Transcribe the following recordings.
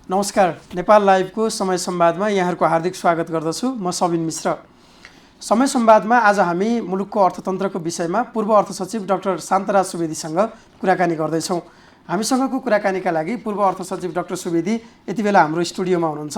नमस्कार, नेपाल लाइभको समय संवादमा यहाँहरूको हार्दिक स्वागत गर्दछु। म सबिन मिश्र। समय संवादमा आज हामी मुलुकको अर्थतन्त्रको विषयमा पूर्व अर्थ सचिव डाक्टर शान्तराज सुवेदीसँग कुराकानी गर्दैछौँ। हामीसँगको कुराकानीका लागि पूर्व अर्थ सचिव डाक्टर सुवेदी यति बेला हाम्रो स्टुडियोमा हुनुहुन्छ।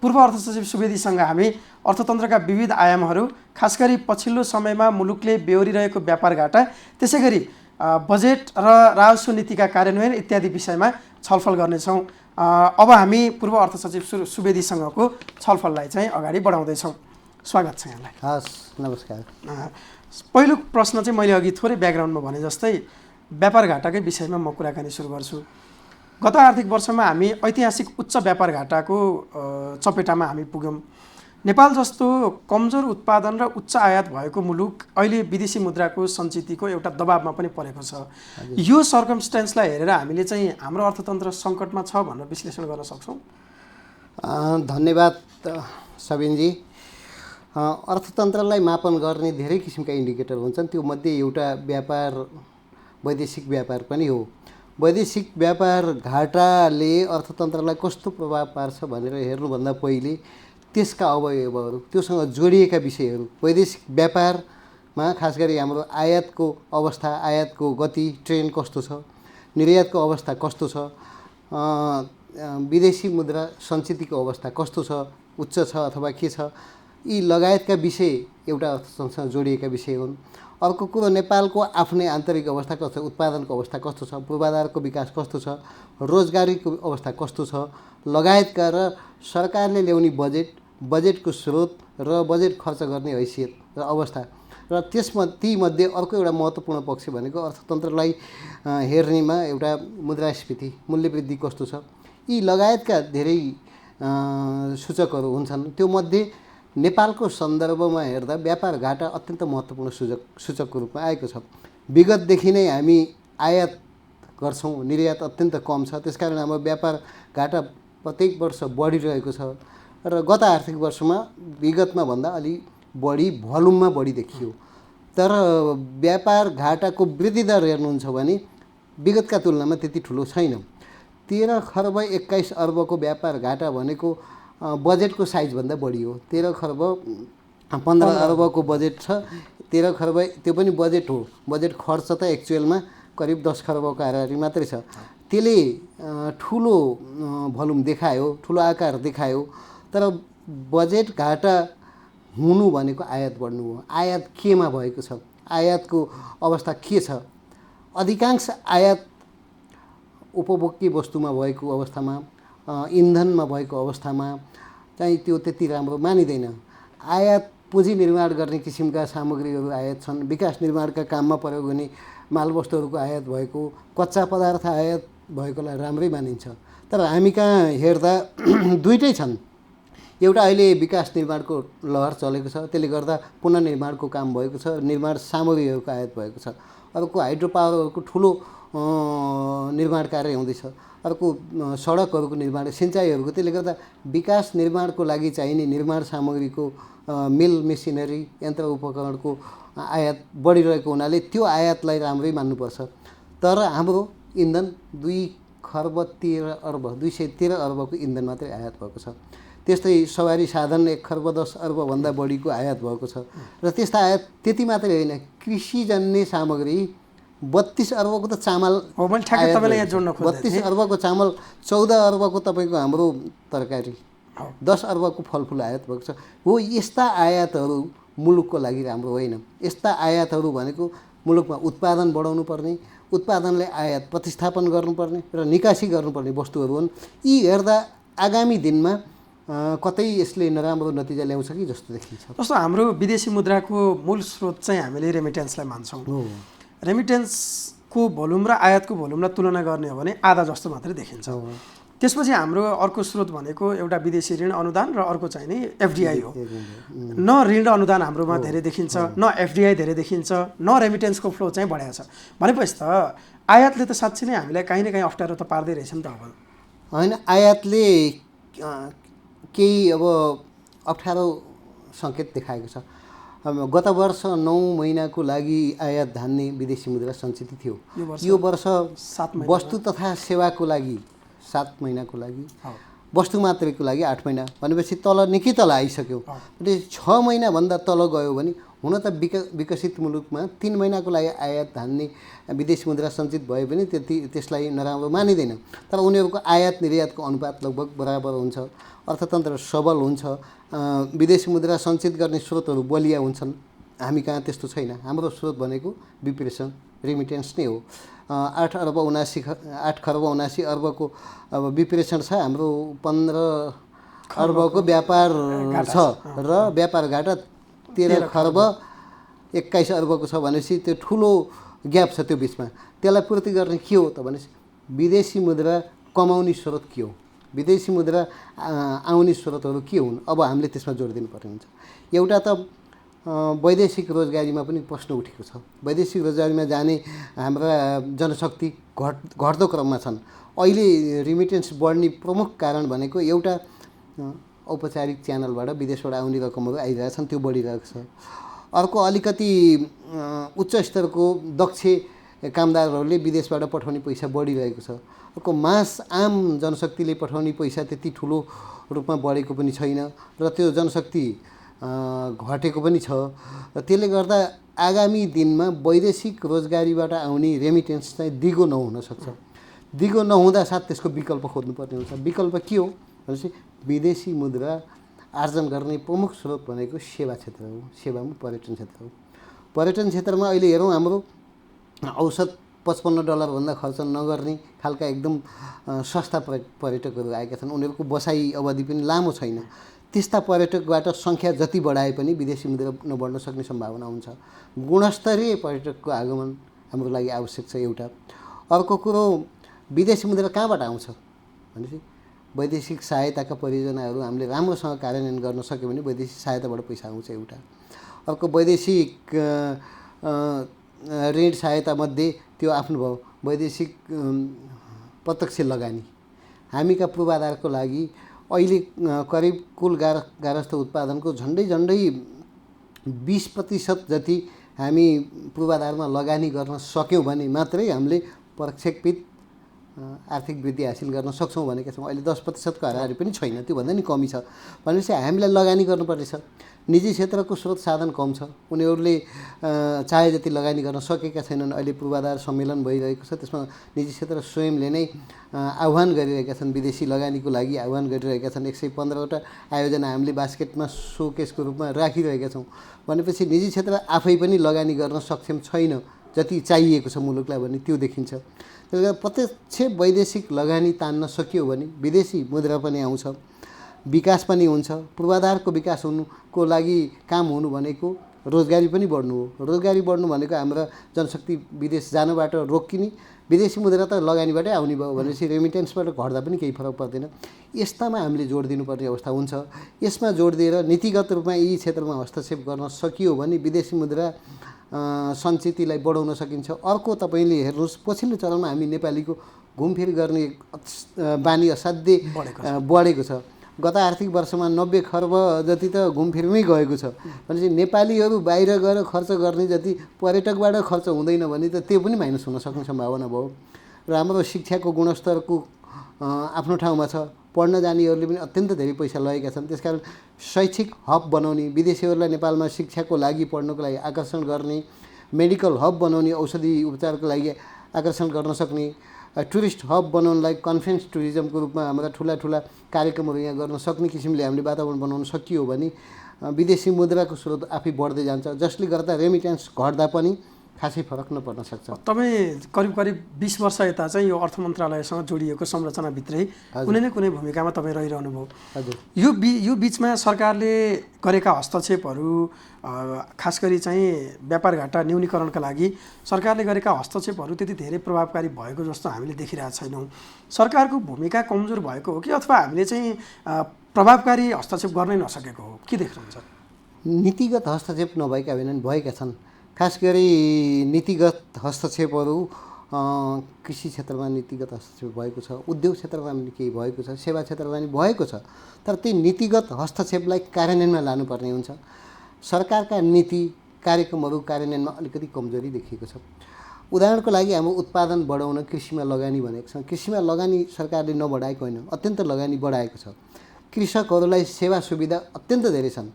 पूर्व अर्थ सचिव सुवेदीसँग हामी अर्थतन्त्रका विविध आयामहरू, खास गरी पछिल्लो समयमा मुलुकले बेहोरिरहेको व्यापार घाटा, त्यसैगरी बजेट र राजस्व नीतिका कार्यान्वयन इत्यादि विषयमा छलफल गर्नेछौँ। अब हामी पूर्व अर्थ सचिव सुवेदीसँगको छलफललाई चाहिँ अगाडि बढाउँदैछौँ। स्वागत छ यहाँलाई। हस्, नमस्कार। पहिलो प्रश्न चाहिँ मैले अघि थोरै ब्याकग्राउन्डमा भने जस्तै व्यापार घाटाकै विषयमा म कुराकानी सुरु गर्छु। गत आर्थिक वर्षमा हामी ऐतिहासिक उच्च व्यापार घाटाको चपेटामा हामी पुग्यौँ। नेपाल जस्तो कमजोर उत्पादन र उच्च आयात भएको मुलुक अहिले विदेशी मुद्राको सञ्चितको एउटा दबावमा पनि परेको छ। यो सर्कमस्टेन्सलाई हेरेर हामीले चाहिँ हाम्रो अर्थतन्त्र सङ्कटमा छ भनेर विश्लेषण गर्न सक्छौँ? धन्यवाद सबिनजी। अर्थतन्त्रलाई मापन गर्ने धेरै किसिमका इन्डिकेटर हुन्छन्। त्यो मध्ये एउटा व्यापार, वैदेशिक व्यापार पनि हो। वैदेशिक व्यापार घाटाले अर्थतन्त्रलाई कस्तो प्रभाव पार्छ भनेर हेर्नुभन्दा पहिले त्यसका अवयवहरू, त्योसँग जोडिएका विषयहरू, वैदेशिक व्यापारमा खास गरी हाम्रो आयातको अवस्था, आयातको गति, ट्रेन्ड कस्तो छ, निर्यातको अवस्था कस्तो छ, विदेशी मुद्रा सञ्चितको अवस्था कस्तो छ, उच्च छ अथवा के छ, यी लगायतका विषय एउटा अर्थतन्त्रसँग जोडिएका विषय हुन्। अर्को कुरो नेपालको आफ्नै आन्तरिक अवस्था कस्तो छ, उत्पादनको अवस्था कस्तो छ, पूर्वाधारको विकास कस्तो छ, रोजगारीको अवस्था कस्तो छ, लगायतका र सरकारले ल्याउने बजेटको स्रोत र बजेट खर्च गर्ने हैसियत र अवस्था र तीमध्ये अर्को एउटा महत्त्वपूर्ण पक्ष भनेको अर्थतन्त्रलाई हेर्नेमा एउटा मुद्रास्फीति, मूल्यवृद्धि कस्तो छ, यी लगायतका धेरै सूचकहरू हुन्छन्। त्यो मध्ये नेपालको सन्दर्भमा हेर्दा व्यापार घाटा अत्यन्त महत्त्वपूर्ण सूचकको रूपमा आएको छ। विगतदेखि नै हामी आयात गर्छौँ, निर्यात अत्यन्त कम छ। त्यसकारण हाम्रो व्यापार घाटा प्रत्येक वर्ष बढिरहेको छ र गत आर्थिक वर्षमा विगतमा भन्दा अलि बढी भोल्युममा बढी देखियो। तर व्यापार घाटाको वृद्धि दर हेर्नुहुन्छ भने विगतका तुलनामा त्यति ठुलो छैन। 13 खर्ब 21 अर्बको व्यापार घाटा भनेको बजेटको साइजभन्दा बढी हो। 13 खर्ब 15 अर्बको बजेट छ। 13 खर्ब त्यो पनि बजेट हो। बजेट खर्च त एक्चुअलमा करिब 10 खर्बको हाराहारी मात्रै छ। त्यसले ठुलो भोल्युम देखायो, ठुलो आकार देखायो। तर बजेट घाटा हुनु भनेको आयात बढ्नु हो। आयात केमा भएको छ, आयातको अवस्था के छ? अधिकांश आयात उपभोग्य वस्तुमा भएको अवस्थामा, इन्धनमा भएको अवस्थामा चाहिँ त्यो त्यति राम्रो मानिँदैन। आयात पुँजी निर्माण गर्ने किसिमका सामग्रीहरू आयात छन्। विकास निर्माणका काममा प्रयोग हुने मालवस्तुहरूको आयात भएको, कच्चा पदार्थ आयात भएकोलाई राम्रै मानिन्छ। तर हामी कहाँ हेर्दा दुइटै छन्। एउटा अहिले विकास निर्माणको लहर चलेको छ, त्यसले गर्दा पुनर्निर्माणको काम भएको छ, निर्माण सामग्रीहरूको आयात भएको छ। अर्को हाइड्रो पावरहरूको ठुलो निर्माण कार्य हुँदैछ। अर्को सडकहरूको निर्माण, सिँचाइहरूको। त्यसले गर्दा विकास निर्माणको लागि चाहिने निर्माण सामग्रीको, मिल मेसिनरी, यन्त्र उपकरणको आयात बढिरहेको हुनाले त्यो आयातलाई राम्रै मान्नुपर्छ। तर हाम्रो इन्धन 2 खर्ब 13 अर्ब 213 अर्बको इन्धन मात्रै आयात भएको छ। त्यस्तै सवारी साधन 1 खर्ब 10 अर्बभन्दा बढीको आयात भएको छ। र त्यस्ता आयात त्यति मात्रै होइन, कृषिजन्य सामग्री 32 अर्बको त चामल, 32 अर्बको चामल, 14 अर्बको तपाईँको हाम्रो तरकारी, 10 अर्बको फलफुल आयात भएको छ। हो, यस्ता आयातहरू मुलुकको लागि राम्रो होइन। यस्ता आयातहरू भनेको मुलुकमा उत्पादन बढाउनु पर्ने, उत्पादनले आयात प्रतिस्थापन गर्नुपर्ने र निकासी गर्नुपर्ने वस्तुहरू हुन्। यी हेर्दा आगामी दिनमा कतै यसले नराम्रो नतिजा ल्याउँछ कि जस्तो देखिन्छ। जस्तो हाम्रो विदेशी मुद्राको मूल स्रोत चाहिँ हामीले रेमिटेन्सलाई मान्छौँ। रेमिटेन्सको भोल्युम र आयातको भोल्युमलाई तुलना गर्ने हो भने आधा जस्तो मात्रै देखिन्छ। त्यसपछि हाम्रो अर्को स्रोत भनेको एउटा विदेशी ऋण अनुदान र अर्को चाहिँ नि एफडिआई हो। न ऋण अनुदान हाम्रोमा धेरै देखिन्छ, न एफडिआई धेरै देखिन्छ, न रेमिटेन्सको फ्लो चाहिँ बढाएको छ। भनेपछि त आयातले त साँच्चै नै हामीलाई काहीँ न काहीँ अप्ठ्यारो त पार्दै रहेछ नि त। अब होइन, आयातले केही अब अप्ठ्यारो सङ्केत देखाएको छ। गत वर्ष 9 महिनाको लागि आयात धान्ने विदेशी मुद्रा सञ्चित थियो। यो वर्ष वस्तु तथा सेवाको लागि 7 महिनाको लागि, वस्तु मात्रैको लागि 8 महिना भनेपछि तल निकै तल आइसक्यो। अनि 6 महिनाभन्दा तल गयो भने हुन त विकसित मुलुकमा 3 महिनाको लागि आयात धान्ने विदेशी मुद्रा सञ्चित भए पनि त्यसलाई नराम्रो मानिँदैन। तर उनीहरूको आयात निर्यातको अनुपात लगभग बराबर हुन्छ, अर्थतन्त्र सबल हुन्छ, विदेशी मुद्रा सञ्चित गर्ने स्रोतहरू बलिया हुन्छन्। हामी कहाँ त्यस्तो छैन। हाम्रो स्रोत भनेको विप्रेसन, रेमिटेन्स नै हो। 8 खर्ब 79 अर्बको अब विप्रेसन छ, हाम्रो 15 अर्बको व्यापार छ र व्यापार घाटा 13 खर्ब 21 अर्बको छ भनेपछि त्यो ठुलो ग्याप छ। त्यो बिचमा त्यसलाई पूर्ति गर्ने के हो त भनेपछि विदेशी मुद्रा कमाउने स्रोत के हो, विदेशी मुद्रा आउने स्रोतहरू के हुन्, अब हामीले त्यसमा जोड दिनुपर्ने हुन्छ। एउटा त वैदेशिक रोजगारीमा पनि प्रश्न उठेको छ। वैदेशिक रोजगारीमा जाने हाम्रा जनशक्ति घट्दो क्रममा छन्। अहिले रिमिटेन्स बढ्ने प्रमुख कारण भनेको एउटा औपचारिक च्यानलबाट विदेशबाट आउने रकमहरू आइरहेछन्, त्यो बढिरहेको छ। अर्को अलिकति उच्च स्तरको दक्ष कामदारहरूले विदेशबाट पठाउने पैसा बढिरहेको छ। अर्को आम जनशक्तिले पठाउने पैसा त्यति ठुलो रूपमा बढेको पनि छैन र त्यो जनशक्ति घटेको पनि छ। त्यसले गर्दा आगामी दिनमा वैदेशिक रोजगारीबाट आउने रेमिटेन्स चाहिँ दिगो नहुन सक्छ। दिगो नहुँदा साथ त्यसको विकल्प खोज्नुपर्ने हुन्छ। विकल्प के हो भनेपछि विदेशी मुद्रा आर्जन गर्ने प्रमुख स्रोत भनेको सेवा क्षेत्र हो। सेवामा पर्यटन क्षेत्र हो। पर्यटन क्षेत्रमा अहिले हेरौँ, हाम्रो औसत $55 खर्च नगर्ने खालका एकदम सस्ता पर्यटकहरू आएका छन्। उनीहरूको बसाइ अवधि पनि लामो छैन। त्यस्ता पर्यटकबाट सङ्ख्या जति बढाए पनि विदेशी मुद्रा नबढ्न सक्ने सम्भावना हुन्छ। गुणस्तरीय पर्यटकको आगमन हाम्रो लागि आवश्यक छ एउटा। अर्को कुरो, विदेशी मुद्रा कहाँबाट आउँछ भनेपछि वैदेशिक सहायताका परियोजनाहरू हामीले राम्रोसँग कार्यान्वयन गर्न सक्यो भने वैदेशिक सहायताबाट पैसा आउँछ एउटा। अर्को वैदेशिक ऋण सहायतामध्ये त्यो आफ्नो भयो वैदेशिक प्रत्यक्ष लगानी। हामीका पूर्वाधारको लागि अहिले करिब कुल गारस्थ उत्पादनको झन्डै 20% जति हामी पूर्वाधारमा लगानी गर्न सक्यौँ भने मात्रै हामीले प्रक्षेपित आर्थिक वृद्धि हासिल गर्न सक्छौँ भनेका छौँ। अहिले 10% हाराहारी पनि छैन, त्योभन्दा नि कमी छ भनेपछि हामीलाई लगानी गर्नुपर्ने छ। निजी क्षेत्रको स्रोत साधन कम छ, उनीहरूले चाहे जति लगानी गर्न सकेका छैनन्। अहिले पूर्वाधार सम्मेलन भइरहेको छ, त्यसमा निजी क्षेत्र स्वयंले नै आह्वान गरिरहेका छन्, विदेशी लगानीको लागि आह्वान गरिरहेका छन्। 115वटा आयोजना हामीले बास्केटमा सोकेसको रूपमा राखिरहेका छौँ। भनेपछि निजी क्षेत्र आफै पनि लगानी गर्न सक्षम छैन जति चाहिएको छ मुलुकलाई भन्ने त्यो देखिन्छ। त्यसले गर्दा प्रत्यक्ष वैदेशिक लगानी तान्न सकियो भने विदेशी मुद्रा पनि आउँछ, विकास पनि हुन्छ। पूर्वाधारको विकास हुनुको लागि काम हुनु भनेको रोजगारी पनि बढ्नु हो। रोजगारी बढ्नु भनेको हाम्रा जनशक्ति विदेश जानबाट रोकिने, विदेशी मुद्रा त लगानीबाटै आउने भयो भनेपछि रेमिटेन्सबाट घट्दा पनि केही फरक पर्दैन। यस्तामा हामीले जोड दिनुपर्ने अवस्था हुन्छ। यसमा जोड दिएर नीतिगत रूपमा यी क्षेत्रमा हस्तक्षेप गर्न सकियो भने विदेशी मुद्रा सञ्चितलाई बढाउन सकिन्छ। अर्को तपाईँले हेर्नुहोस्, पछिल्लो चरणमा हामी नेपालीको घुमफिर गर्ने बानी असाध्यै बढेको छ। गत आर्थिक वर्षमा 90 खर्ब जति त घुमफिरमै गएको छ भनेपछि नेपालीहरू बाहिर गएर खर्च गर्ने जति पर्यटकबाट खर्च हुँदैन भने त त्यो पनि माइनस हुन सक्ने सम्भावना भयो। र हाम्रो शिक्षाको गुणस्तरको आफ्नो ठाउँमा छ। पढ्न जानेहरूले पनि अत्यन्त धेरै पैसा लगेका छन्। त्यसकारण शैक्षिक हब बनाउने, विदेशीहरूलाई नेपालमा शिक्षाको लागि पढ्नको लागि आकर्षण गर्ने, मेडिकल हब बनाउने, औषधि उपचारको लागि आकर्षण गर्न सक्ने, टुरिस्ट हब बनाउनलाई कन्फरेन्स टुरिज्मको रूपमा हाम्रा ठुला कार्यक्रमहरू यहाँ गर्न सक्ने किसिमले हामीले वातावरण बनाउन सकियो भने विदेशी मुद्राको स्रोत आफै बढ्दै जान्छ, जसले गर्दा रेमिटेन्स घट्दा पनि खासै फरक नपर्न सक्छ। तपाईँ करिब 20 वर्ष यता चाहिँ यो अर्थ मन्त्रालयसँग जोडिएको संरचनाभित्रै कुनै न कुनै भूमिकामा तपाईँ रहिरहनु भयो। हजुर, यो बिचमा सरकारले गरेका हस्तक्षेपहरू, खास गरी चाहिँ व्यापार घाटा न्यूनीकरणका लागि सरकारले गरेका हस्तक्षेपहरू त्यति धेरै प्रभावकारी भएको जस्तो हामीले देखिरहेका छैनौँ। सरकारको भूमिका कमजोर भएको हो कि अथवा हामीले चाहिँ प्रभावकारी हस्तक्षेप गर्नै नसकेको हो, के देख्नुहुन्छ? नीतिगत हस्तक्षेप नभएका होइनन्, भएका छन्। खास गरी नीतिगत हस्तक्षेपहरू कृषि क्षेत्रमा नीतिगत हस्तक्षेप भएको छ, उद्योग क्षेत्रमा पनि केही भएको छ, सेवा क्षेत्रमा पनि भएको छ। तर ती नीतिगत हस्तक्षेपलाई कार्यान्वयनमा लानुपर्ने हुन्छ। सरकारका नीति कार्यक्रमहरू कार्यान्वयनमा अलिकति कमजोरी देखिएको छ। उदाहरणको लागि हाम्रो उत्पादन बढाउन कृषिमा लगानी भनेको छ। कृषिमा लगानी सरकारले नबढाएको होइन, अत्यन्त लगानी बढाएको छ। कृषकहरूलाई सेवा सुविधा अत्यन्त धेरै छन्,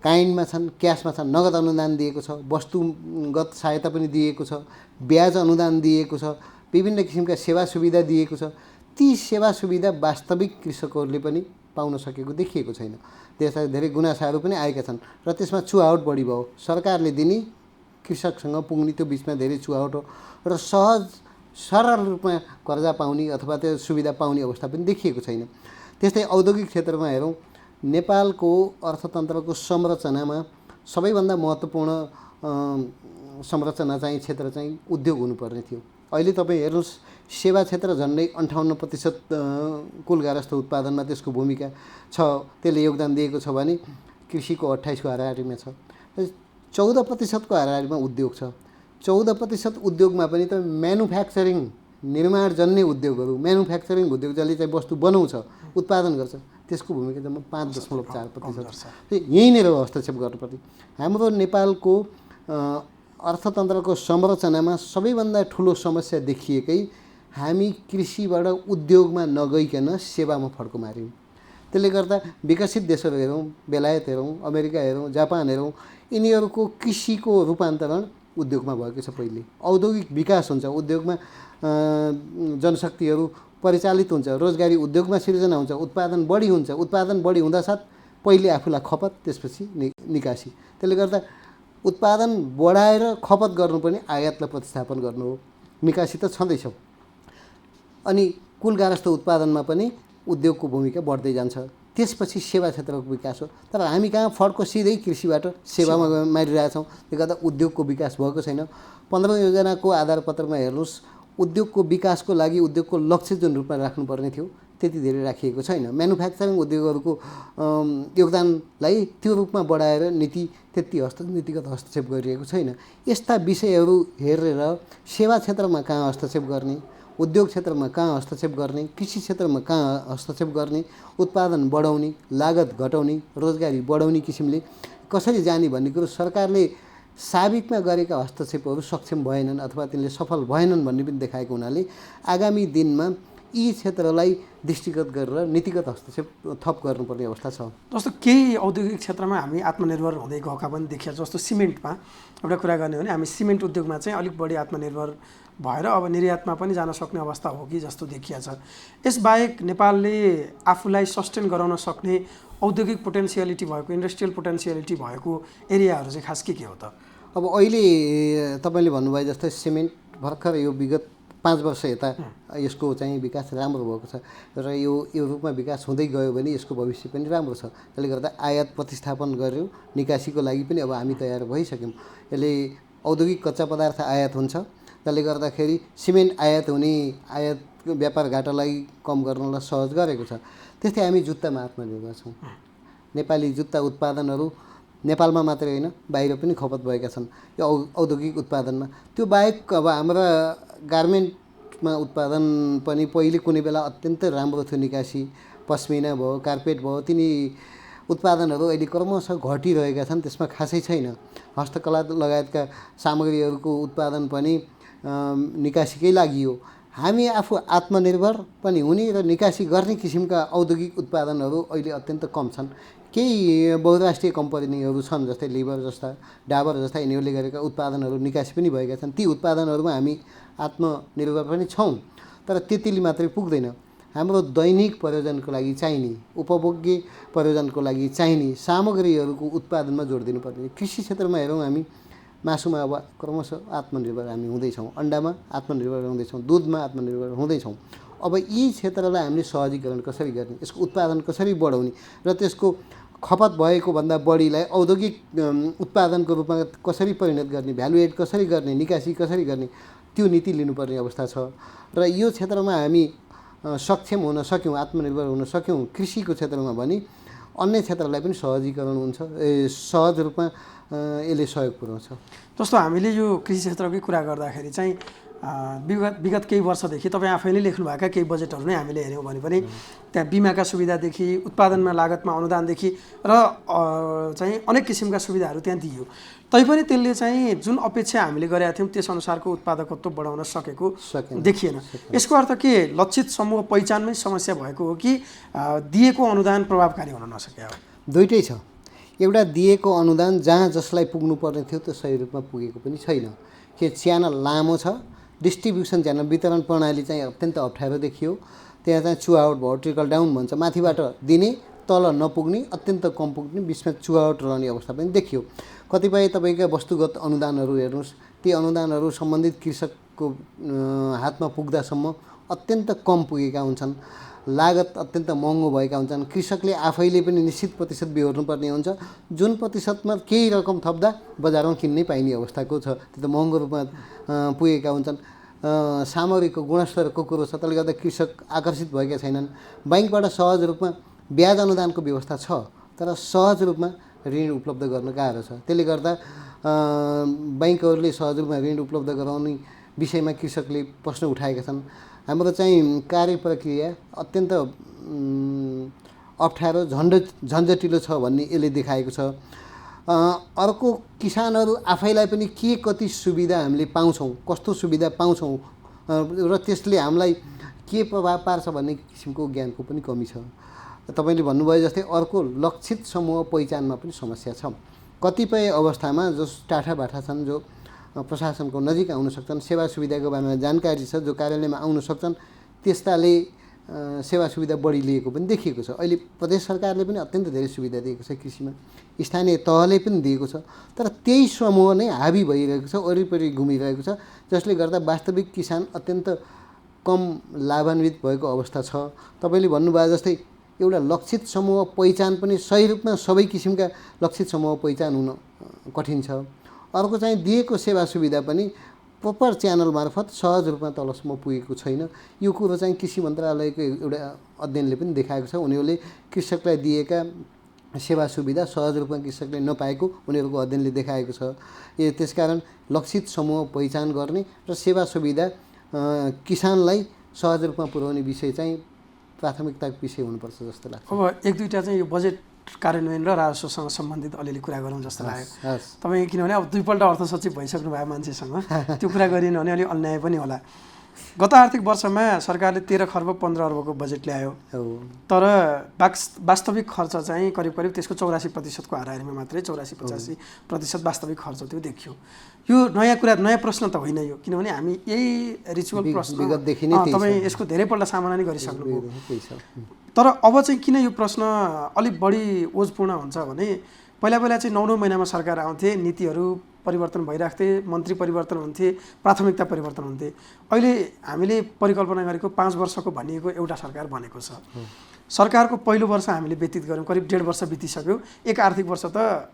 काइन्डमा छन्, क्यासमा छन्, नगद अनुदान दिएको छ, वस्तुगत सहायता पनि दिएको छ, ब्याज अनुदान दिएको छ, विभिन्न किसिमका सेवा सुविधा दिएको छ। ती सेवा सुविधा वास्तविक कृषकहरूले पनि पाउन सकेको देखिएको छैन। त्यसलाई धेरै गुनासाहरू पनि आएका छन् र त्यसमा चुहावट बढी भयो। सरकारले दिने कृषकसँग पुग्ने त्यो बिचमा धेरै चुहावट हो र सहज सरल रूपमा कर्जा पाउने अथवा त्यो सुविधा पाउने अवस्था पनि देखिएको छैन। त्यस्तै औद्योगिक क्षेत्रमा हेरौँ, नेपालको अर्थतन्त्रको संरचनामा सबैभन्दा महत्त्वपूर्ण संरचना चाहिँ क्षेत्र चाहिँ उद्योग हुनुपर्ने थियो। अहिले तपाईँ हेर्नुहोस्, सेवा क्षेत्र झन्डै 58% कुल गारस्थ उत्पादनमा त्यसको भूमिका छ, त्यसले योगदान दिएको छ भने कृषिको 28 हाराहारीमा छ। 14% हाराहारीमा उद्योग छ। 14% उद्योगमा पनि त म्यानुफ्याक्चरिङ निर्माणजन्य उद्योगहरू, म्यानुफ्याक्चरिङ उद्योग जसले चाहिँ वस्तु बनाउँछ, उत्पादन गर्छ, त्यसको भूमिका जम्मा 5.4% छ। यहीँनिर हस्तक्षेप गर्नुपर्ने। हाम्रो नेपालको अर्थतन्त्रको संरचनामा सबैभन्दा ठुलो समस्या देखिएकै हामी कृषिबाट उद्योगमा नगइकन सेवामा फड्को मार्यौँ। त्यसले गर्दा विकसित देशहरू हेरौँ, बेलायत हेरौँ, अमेरिका हेरौँ, जापान हेरौँ, यिनीहरूको कृषिको रूपान्तरण उद्योगमा भएको छ। पहिले औद्योगिक विकास हुन्छ, उद्योगमा जनशक्तिहरू परिचालित हुन्छ, रोजगारी उद्योगमा सिर्जना हुन्छ, उत्पादन बढी हुन्छ। उत्पादन बढी हुँदासाथ पहिले आफूलाई खपत, त्यसपछि निकासी। त्यसले गर्दा उत्पादन बढाएर खपत गर्नुपर्ने आयातलाई प्रतिस्थापन गर्नु हो, निकासी त छँदैछ। अनि कुल गारस्थ उत्पादनमा पनि उद्योगको भूमिका बढ्दै जान्छ। त्यसपछि सेवा क्षेत्रको विकास हो। तर हामी कहाँ फड्को सिधै कृषिबाट सेवामा मारिरहेछौँ। त्यसले गर्दा उद्योगको विकास भएको छैन। 15 योजनाको आधारपत्रमा हेर्नुहोस्, उद्योगको विकासको लागि उद्योगको लक्ष्य जुन रूपमा राख्नुपर्ने थियो त्यति धेरै राखिएको छैन। म्यानुफ्याक्चरिङ उद्योगहरूको योगदानलाई त्यो रूपमा बढाएर नीतिगत हस्तक्षेप गरिएको छैन। यस्ता विषयहरू हेरेर सेवा क्षेत्रमा कहाँ हस्तक्षेप गर्ने, उद्योग क्षेत्रमा कहाँ हस्तक्षेप गर्ने, कृषि क्षेत्रमा कहाँ हस्तक्षेप गर्ने, उत्पादन बढाउने, लागत घटाउने, रोजगारी बढाउने किसिमले कसरी जाने भन्ने कुरो सरकारले साबिकमा गरेका हस्तक्षेपहरू सक्षम भएनन् अथवा तिनले सफल भएनन् भन्ने पनि देखाएको हुनाले आगामी दिनमा यी क्षेत्रलाई दृष्टिगत गरेर नीतिगत हस्तक्षेप थप गर्नुपर्ने अवस्था छ। जस्तो केही औद्योगिक क्षेत्रमा हामी आत्मनिर्भर हुँदै गएका पनि देखिया। जस्तो सिमेन्टमा एउटा कुरा गर्ने हो भने हामी सिमेन्ट उद्योगमा चाहिँ अलिक बढी आत्मनिर्भर भएर अब निर्यातमा पनि जान सक्ने अवस्था हो कि जस्तो देखिया छ। यसबाहेक नेपालले आफूलाई सस्टेन गराउन सक्ने औद्योगिक पोटेन्सियलिटी भएको, इन्डस्ट्रियल पोटेन्सियलिटी भएको एरियाहरू चाहिँ खास के हो त? अब अहिले तपाईँले भन्नुभयो जस्तै सिमेन्ट भर्खर यो विगत 5 वर्ष यता यसको चाहिँ विकास राम्रो भएको छ र यो रूपमा विकास हुँदै गयो भने यसको भविष्य पनि राम्रो छ। त्यसले गर्दा आयात प्रतिस्थापन गर्यो, निकासीको लागि पनि अब हामी तयार भइसक्यौँ। यसले औद्योगिक कच्चा पदार्थ आयात हुन्छ, त्यसले गर्दाखेरि सिमेन्ट आयात हुने आयात व्यापार घाटालाई कम गर्नलाई सहज गरेको छ। त्यस्तै हामी जुत्तामा आत्मनिर्भर छौँ। नेपाली जुत्ता उत्पादनहरू नेपालमा मात्रै होइन बाहिर पनि खपत भएका छन् यो औद्योगिक उत्पादनमा। त्यो बाहेक अब हाम्रा गार्मेन्टमा उत्पादन पनि पहिले कुनै बेला अत्यन्त राम्रो थियो, निकासी पस्मिना भयो, कार्पेट भयो, तिनी उत्पादनहरू अहिले क्रमशः घटिरहेका छन्, त्यसमा खासै छैन। हस्तकला लगायतका सामग्रीहरूको उत्पादन पनि निकासीकै लागि हो। हामी आफू आत्मनिर्भर पनि हुने र निकासी गर्ने किसिमका औद्योगिक उत्पादनहरू अहिले अत्यन्त कम छन्। केही बहुराष्ट्रिय कम्पनीहरू छन् जस्तै लिभर जस्ता, डाबर जस्ता, यिनीहरूले गरेका उत्पादनहरू निकासी पनि भएका छन्। ती उत्पादनहरूमा हामी आत्मनिर्भर पनि छौँ, तर त्यतिले मात्रै पुग्दैन। हाम्रो दैनिक प्रयोजनको लागि चाहिने, उपभोग्य प्रयोजनको लागि चाहिने सामग्रीहरूको उत्पादनमा जोड दिनुपर्ने। कृषि क्षेत्रमा हेरौँ, हामी मासुमा अब क्रमशः आत्मनिर्भर हामी हुँदैछौँ, अन्डामा आत्मनिर्भर हुँदैछौँ, दुधमा आत्मनिर्भर हुँदैछौँ। अब यी क्षेत्रलाई हामीले सहजीकरण कसरी गर्ने, यसको उत्पादन कसरी बढाउने र त्यसको खपत भएको भन्दा बढीलाई औद्योगिक उत्पादनको रूपमा कसरी परिणत गर्ने, भ्यालु एड कसरी गर्ने, निकासी कसरी गर्ने, त्यो नीति लिनुपर्ने अवस्था छ। र यो क्षेत्रमा हामी सक्षम हुन सक्यौँ, आत्मनिर्भर हुन सक्यौँ कृषिको क्षेत्रमा भने अन्य क्षेत्रलाई पनि सहजीकरण हुन्छ, सहज रूपमा यसले सहयोग पुर्याउँछ। जस्तो हामीले यो कृषि क्षेत्रकै कुरा गर्दाखेरि चाहिँ विगत केही वर्षदेखि तपाईँ आफैले लेख्नुभएका केही बजेटहरू नै हामीले हेऱ्यौँ भने पनि त्यहाँ बिमाका सुविधादेखि उत्पादनमा लागतमा अनुदानदेखि र चाहिँ अनेक किसिमका सुविधाहरू त्यहाँ दिइयो। तैपनि त्यसले चाहिँ जुन अपेक्षा हामीले गरेका थियौँ त्यस अनुसारको उत्पादकत्व बढाउन सकेको देखिएन। यसको अर्थ के लक्षित समूह पहिचानमै समस्या भएको हो कि दिएको अनुदान प्रभावकारी हुन नसक्यो? दुइटै छ। एउटा दिएको अनुदान जहाँ जसलाई पुग्नुपर्ने थियो त्यो सही रूपमा पुगेको पनि छैन। के च्यानल लामो छ, डिस्ट्रिब्युसन च्यानल वितरण प्रणाली चाहिँ अत्यन्त अप्ठ्यारो देखियो। त्यहाँ चाहिँ चुहावट भयो, ट्रिकल डाउन भन्छ, माथिबाट दिने तल नपुग्ने, अत्यन्त कम पुग्ने, बिचमा चुहावट रहने अवस्था पनि देखियो। कतिपय तपाईँका वस्तुगत अनुदानहरू हेर्नुहोस्, ती अनुदानहरू सम्बन्धित कृषकको हातमा पुग्दासम्म अत्यन्त कम पुगेका हुन्छन्, लागत अत्यन्त महँगो भएका हुन्छन्। कृषकले आफैले पनि निश्चित प्रतिशत बिहोर्नुपर्ने हुन्छ, जुन प्रतिशतमा केही रकम थप्दा बजारमा किन्नै पाइने अवस्थाको छ, त्यो त महँगो रूपमा पुगेका हुन्छन्। सामग्रीको गुणस्तरको कुरो छ, त्यसले गर्दा कृषक आकर्षित भएका छैनन्। बैंकबाट सहज रूपमा ब्याज अनुदानको व्यवस्था छ, तर सहज रूपमा ऋण उपलब्ध गर्न गाह्रो छ। त्यसले गर्दा बैंकहरूले सहज रूपमा ऋण उपलब्ध गराउने विषयमा कृषकले प्रश्न उठाएका छन्। हाम्रो चाहिँ कार्य प्रक्रिया अत्यन्त अप्ठ्यारो झन्झटिलो छ भन्ने यसले देखाएको छ। अर्को किसानहरू आफैलाई पनि के कति सुविधा हामीले पाउँछौँ, कस्तो सुविधा पाउँछौँ र त्यसले हामीलाई के प्रभाव पार्छ भन्ने किसिमको ज्ञानको पनि कमी छ। तपाईँले भन्नुभयो जस्तै अर्को लक्षित समूह पहिचानमा पनि समस्या छ। कतिपय अवस्थामा जो टाठाबाठा छन्, जो प्रशासनको नजिक आउन सक्छन्, सेवा सुविधाको बारेमा जानकारी छ, जो कार्यालयमा आउन सक्छन्, त्यस्ताले सेवा सुविधा बढी लिएको पनि देखिएको छ। अहिले प्रदेश सरकारले पनि अत्यन्त धेरै सुविधा दिएको छ कृषिमा, स्थानीय तहले पनि दिएको छ, तर त्यही समूह नै हाबी भइरहेको छ, वरिपरि घुमिरहेको छ, जसले गर्दा वास्तविक किसान अत्यन्त कम लाभान्वित भएको अवस्था छ। तपाईँले भन्नुभयो जस्तै एउटा लक्षित समूह पहिचान पनि सही रूपमा सबै किसिमका लक्षित समूह पहिचान हुन कठिन छ। अर्को चाहिँ दिएको सेवा सुविधा पनि प्रोपर च्यानल मार्फत सहज रूपमा तलसम्म पुगेको छैन। यो कुरो चाहिँ कृषि मन्त्रालयको एउटा अध्ययनले पनि देखाएको छ। उनीहरूले कृषकलाई दिएका सेवा सुविधा सहज रूपमा कृषकले नपाएको उनीहरूको अध्ययनले देखाएको छ। त्यसकारण लक्षित समूह पहिचान गर्ने र सेवा सुविधा किसानलाई सहज रूपमा पुर्याउने विषय चाहिँ प्राथमिकताको विषय हुनुपर्छ जस्तो लाग्छ। अब एक दुईवटा चाहिँ यो बजेट कार्यान्वयन र राजस्वसँग सम्बन्धित अलिअलि कुरा गरौँ जस्तो लाग्यो तपाईँ, किनभने अब दुईपल्ट अर्थ सचिव भइसक्नु भएको मान्छेसँग त्यो कुरा गरिएन भने अलिक अन्याय पनि होला। गत आर्थिक वर्षमा सरकारले 13 खर्ब 15 अर्बको बजेट ल्यायो, तर वास्तविक खर्च चाहिँ करिब करिब त्यसको 84% हाराहारीमा मात्रै 84-85% वास्तविक खर्च त्यो देखियो। यो नयाँ कुरा, नयाँ प्रश्न त होइन यो, किनभने हामी यही रिचुअल प्रश्न तपाईँ यसको धेरैपल्ट सामना नै गरिसक्नुभयो। तर अब चाहिँ किन यो प्रश्न अलिक बढी ओजपूर्ण हुन्छ भने पहिला चाहिँ 9 महिनामा सरकार आउँथे, नीतिहरू परिवर्तन भइरहेको थिए, मन्त्री परिवर्तन हुन्थे, प्राथमिकता परिवर्तन हुन्थे। अहिले हामीले परिकल्पना गरेको 5 वर्षको भनिएको एउटा सरकार बनेको छ। सरकारको पहिलो वर्ष हामीले व्यतीत गऱ्यौँ, करिब 1.5 वर्ष बितिसक्यो, एक आर्थिक वर्ष त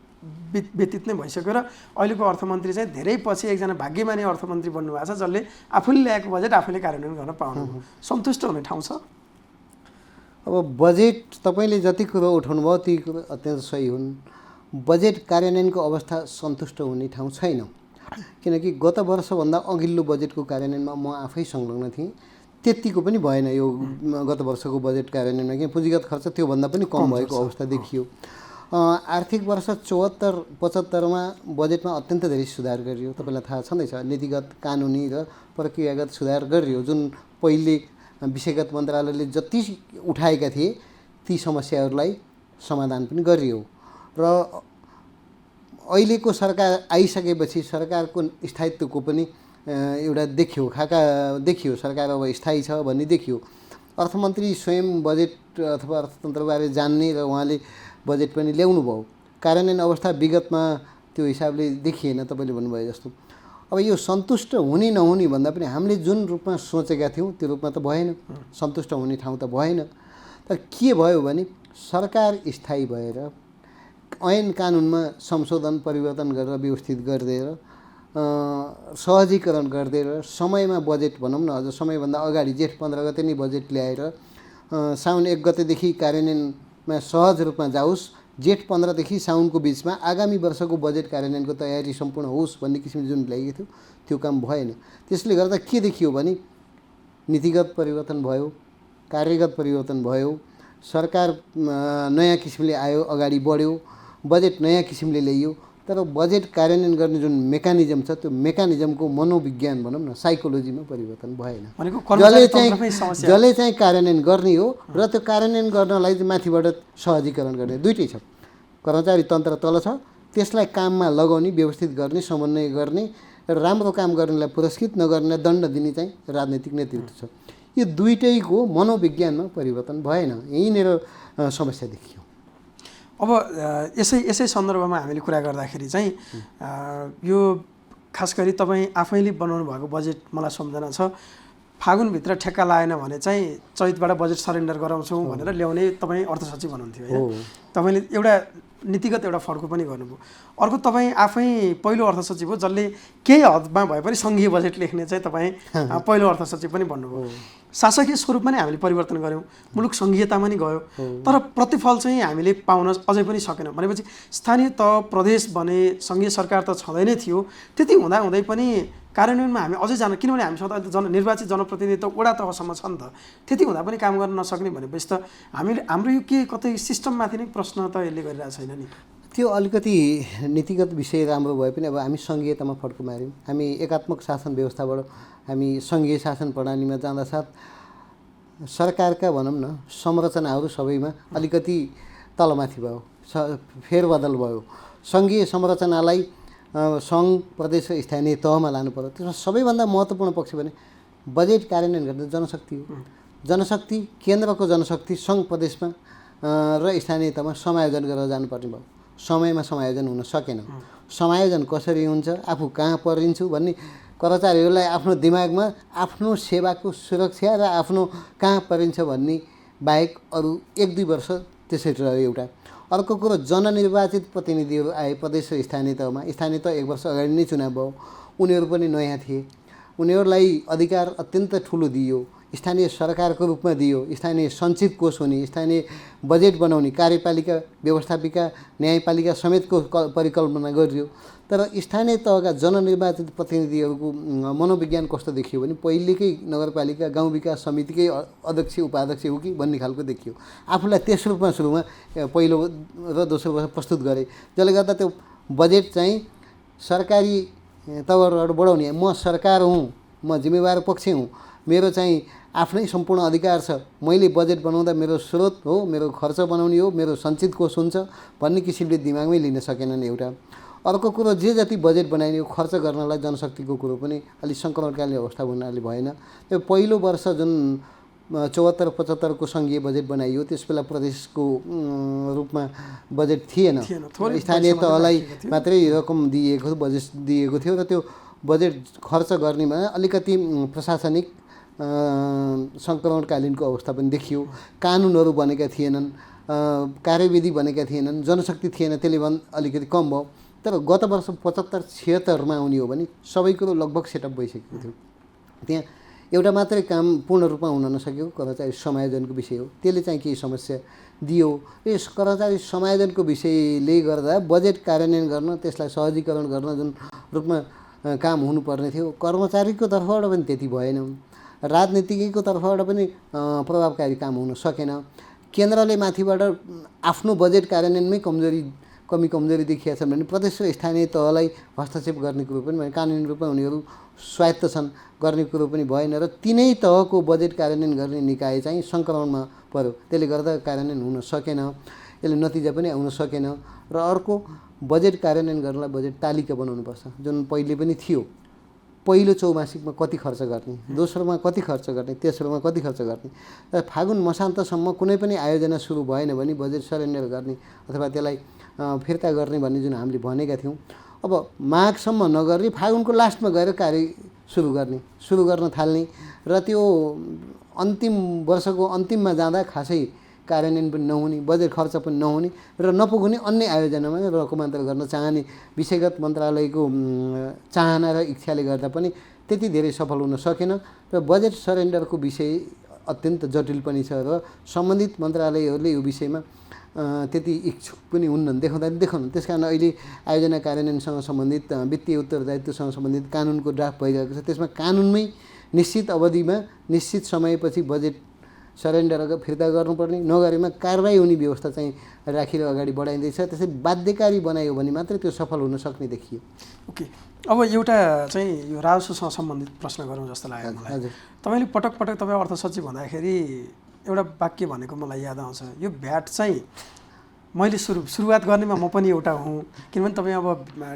व्यतीत नै भइसक्यो र अहिलेको अर्थमन्त्री चाहिँ धेरै पछि एकजना भाग्यमानी अर्थमन्त्री बन्नुभएको छ, जसले आफूले ल्याएको बजेट आफूले कार्यान्वयन गर्न पाउनु। सन्तुष्ट हुने ठाउँ छ? अब बजेट तपाईँले जति कुरो उठाउनु भयो ती कुरो अत्यन्त सही हुन्। बजेट कार्यान्वयनको अवस्था सन्तुष्ट हुने ठाउँ छैन, किनकि गत वर्षभन्दा अघिल्लो बजेटको कार्यान्वयनमा म आफै संलग्न थिएँ। त्यतिको पनि भएन यो गत वर्षको बजेट कार्यान्वयनमा, किन पुँजीगत खर्च त्योभन्दा पनि कम भएको अवस्था देखियो। आर्थिक वर्ष 74-75मा बजेटमा अत्यन्त धेरै सुधार गरियो। तपाईँलाई थाहा छँदैछ, नीतिगत, कानुनी र प्रक्रियागत सुधार गरियो, जुन पहिले विषयगत मन्त्रालयले जति उठाएका थिए ती समस्याहरूलाई समाधान पनि गरियो। र अहिलेको सरकार आइसकेपछि सरकारको स्थायित्वको पनि एउटा देखियो, सरकार अब स्थायी छ भन्ने देखियो। अर्थमन्त्री स्वयं बजेट अथवा अर्थतन्त्रबारे जान्ने र उहाँले बजेट पनि ल्याउनु भयो। कार्यान्वयन अवस्था विगतमा त्यो हिसाबले देखिएन तपाईँले भन्नुभयो जस्तो। अब यो सन्तुष्ट हुने नहुने भन्दा पनि हामीले जुन रूपमा सोचेका थियौँ त्यो रूपमा त भएन, सन्तुष्ट हुने ठाउँ त भएन। तर के भयो भने सरकार स्थायी भएर ऐन कानुनमा संशोधन परिवर्तन गरेर व्यवस्थित गरिदिएर सहजीकरण गरिदिएर समयमा बजेट भनौँ न, अझ समयभन्दा अगाडि जेठ 15 गते नै बजेट ल्याएर साउन 1 गतेदेखि कार्यान्वयनमा सहज रूपमा जाओस्, जेठ 15देखि साउनको बिचमा आगामी वर्षको बजेट कार्यान्वयनको तयारी सम्पूर्ण होस् भन्ने किसिमले जुन ल्याइएको थियो त्यो काम भएन। त्यसले गर्दा के देखियो भने नीतिगत परिवर्तन भयो, कार्यगत परिवर्तन भयो, सरकार नयाँ किसिमले आयो, अगाडि बढ्यो, बजेट नयाँ किसिमले ल्याइयो, तर तर बजेट कार्यान्वयन गर्ने जुन मेकानिजम छ त्यो मेकानिजमको मनोविज्ञान भनौँ न साइकोलोजीमा परिवर्तन भएन। भनेको कर्मचारी तन्त्रमै समस्या जसले चाहिँ कार्यान्वयन गर्ने हो र त्यो कार्यान्वयन गर्नलाई चाहिँ माथिबाट सहजीकरण गर्ने दुइटै छ। कर्मचारी तन्त्र तल छ, त्यसलाई काममा लगाउने, व्यवस्थित गर्ने, समन्वय गर्ने र राम्रो काम गर्नेलाई पुरस्कृत नगर्नेलाई दण्ड दिने चाहिँ राजनीतिक नेतृत्व छ। यो दुइटैको मनोविज्ञानमा परिवर्तन भएन, यहीँनिर समस्या देखियो। अब यसै सन्दर्भमा हामीले कुरा गर्दाखेरि चाहिँ यो खास गरी तपाईँ आफैले बनाउनु भएको बजेट मलाई सम्झना छ, फागुनभित्र ठेक्का लागेन भने चाहिँ चैतबाट बजेट सरेन्डर गराउँछौँ भनेर ल्याउने तपाईँ अर्थ सचिव हुनुहुन्थ्यो होइन? तपाईँले एउटा नीतिगत एउटा फड्को पनि गर्नुभयो। अर्को तपाईँ आफै पहिलो अर्थ सचिव हो जसले केही हदमा भए पनि सङ्घीय बजेट लेख्ने चाहिँ तपाईँ पहिलो अर्थ सचिव पनि भन्नुभयो। शासकीय स्वरूपमा नै हामीले परिवर्तन गऱ्यौँ, मुलुक सङ्घीयतामा नि गयो, तर प्रतिफल चाहिँ हामीले पाउन अझै पनि सकेनौँ। भनेपछि स्थानीय तह प्रदेश भने सङ्घीय सरकार त छँदै नै थियो, त्यति हुँदाहुँदै पनि कार्यान्वयनमा हामी अझै जान, किनभने हामीसँग त निर्वाचित जनप्रतिनिधि त वडा तहसम्म छ नि त, त्यति हुँदा पनि काम गर्न नसक्ने भनेपछि त हाम्रो यो के कतै सिस्टममाथि नै प्रश्न त यसले गरिरहेको छैन नि। त्यो अलिकति नीतिगत विषय राम्रो भए पनि अब हामी सङ्घीयतामा फड्को माऱ्यौँ। हामी एकात्मक शासन व्यवस्थाबाट हामी सङ्घीय शासन प्रणालीमा जाँदासाथ सरकारका भनौँ न संरचनाहरू सबैमा अलिकति तलमाथि भयो, फेरबदल भयो। सङ्घीय संरचनालाई सङ्घ, प्रदेश र स्थानीय तहमा लानु पर्यो। त्यसमा सबैभन्दा महत्त्वपूर्ण पक्ष भने बजेट कार्यान्वयन गर्ने जनशक्ति हो। जनशक्ति, केन्द्रको जनशक्ति सङ्घ, प्रदेशमा र स्थानीय तहमा समायोजन गरेर जानुपर्ने भयो। समयमा समायोजन हुन सकेन। समायोजन कसरी हुन्छ, आफू कहाँ परिन्छु भन्ने कर्मचारीहरूलाई आफ्नो दिमागमा आफ्नो सेवाको सुरक्षा र आफ्नो कहाँ परिन्छ भन्ने बाहेक अरू 1-2 वर्ष त्यसरी रह्यो एउटा। अर्को कुरो जननिर्वाचित प्रतिनिधिहरू आए प्रदेश र स्थानीय तहमा। स्थानीय तह 1 वर्ष अगाडि नै चुनाव भयो, उनीहरू पनि नयाँ थिए, उनीहरूलाई अधिकार अत्यन्त ठुलो दियो, स्थानीय सरकारको रूपमा दियो, स्थानीय सञ्चित कोष हुने, स्थानीय बजेट बनाउने, कार्यपालिका, व्यवस्थापिका, न्यायपालिका समेतको परिकल्पना गरियो। तर स्थानीय तहका जननिर्वाचित प्रतिनिधिहरूको मनोविज्ञान कस्तो देखियो भने पहिलेकै नगरपालिका गाउँ विकास समितिकै अध्यक्ष उपाध्यक्ष हो कि भन्ने खालको देखियो। आफूलाई त्यस रूपमा सुरुमा पहिलो र दोस्रो वर्ष प्रस्तुत गरे, जसले गर्दा त्यो बजेट चाहिँ सरकारी तहबाट बढाउने, म सरकार हुँ, म जिम्मेवार पक्ष हुँ, मेरो चाहिँ आफ्नै सम्पूर्ण अधिकार छ, मैले बजेट बनाउँदा मेरो स्रोत हो, मेरो खर्च बनाउने हो, मेरो सञ्चित कोष हुन्छ भन्ने किसिमले दिमागमै लिन सकेनन् एउटा। अर्को कुरो जे जति बजेट बनाइने हो खर्च गर्नलाई जनशक्तिको कुरो पनि अलिक सङ्कटकालीन अवस्था हुनाले भएन। त्यो पहिलो वर्ष जुन 74-75 को सङ्घीय बजेट बनाइयो त्यस बेला प्रदेशको रूपमा बजेट थिएन, स्थानीय तहलाई मात्रै रकम दिएको, बजेट दिएको थियो र त्यो बजेट खर्च गर्नेमा अलिकति प्रशासनिक सङ्क्रमणकालीनको अवस्था पनि देखियो। कानुनहरू बनेका थिएनन्, कार्यविधि बनेका थिएनन्, जनशक्ति थिएन, त्यसले अलिकति कम भयो। तर गत वर्ष 75-76 आउने हो भने सबै कुरो लगभग सेटअप भइसकेको थियो। त्यहाँ एउटा मात्रै काम पूर्ण रूपमा हुन नसकेको कर्मचारी समायोजनको विषय हो, त्यसले चाहिँ केही समस्या दियो। यस कर्मचारी समायोजनको विषयले गर्दा बजेट कार्यान्वयन गर्न, त्यसलाई सहजीकरण गर्न जुन रूपमा काम हुनुपर्ने थियो कर्मचारीको तर्फबाट पनि त्यति भएन, राजनीतिज्ञको तर्फबाट पनि प्रभावकारी काम हुन सकेन। केन्द्रले माथिबाट आफ्नो बजेट कार्यान्वयनमै कमी कमजोरी देखिया छन् भने प्रदेश र स्थानीय तहलाई हस्तक्षेप गर्ने कुरो पनि भएन, कानुनी रूपमा उनीहरू स्वायत्त छन्, गर्ने कुरो पनि भएन र तिनै तहको बजेट कार्यान्वयन गर्ने निकाय चाहिँ सङ्क्रमणमा पर्यो। त्यसले गर्दा कार्यान्वयन हुन सकेन, यसले नतिजा पनि आउन सकेन। र अर्को बजेट कार्यान्वयन गर्नलाई बजेट तालिका बनाउनुपर्छ, जुन पहिले पनि थियो। पहिलो चौमासिकमा कति खर्च गर्ने, दोस्रोमा कति खर्च गर्ने, तेस्रोमा कति खर्च गर्ने, र फागुन मसान्तसम्म कुनै पनि आयोजना सुरु भएन भने बजेट सरेन्डर गर्ने अथवा त्यसलाई फिर्ता गर्ने भन्ने जुन हामीले भनेका थियौँ, अब माघसम्म नगर्ने फागुनको लास्टमा गएर कार्य सुरु गर्न थाल्ने र त्यो अन्तिम वर्षको अन्तिममा जाँदा खासै कार्यान्वयन पनि नहुने, बजेट खर्च पनि नहुने र नपुग्ने अन्य आयोजनामा रकमान्तर गर्न चाहने विषयगत मन्त्रालयको चाहना र इच्छाले गर्दा पनि त्यति धेरै सफल हुन सकेन। र बजेट सरेन्डरको विषय अत्यन्त जटिल पनि छ र सम्बन्धित मन्त्रालयहरूले यो विषयमा त्यति इच्छुक पनि हुन्न, देखाउनु। त्यस कारण अहिले आयोजना कार्यान्वयनसँग सम्बन्धित वित्तीय उत्तरदायित्वसँग सम्बन्धित कानुनको ड्राफ्ट भइरहेको छ। त्यसमा कानुनमै निश्चित अवधिमा निश्चित समयपछि बजेट सरेन्डर फिर्ता गर्नुपर्ने, नगरेमा कारबाही हुने व्यवस्था चाहिँ राखेर अगाडि बढाइँदैछ। त्यसै बाध्यकारी बनायो भने मात्रै त्यो सफल हुन सक्ने देखियो। ओके, अब एउटा चाहिँ यो राजस्वसँग सम्बन्धित प्रश्न गरौँ जस्तो लाग्यो मलाई। हजुर। तपाईँले पटक पटक तपाईँ अर्थ सचिव भन्दाखेरि एउटा वाक्य भनेको मलाई याद आउँछ, यो भ्याट चाहिँ मैले सुरुवात गर्नेमा म पनि एउटा हुँ, किनभने तपाईँ अब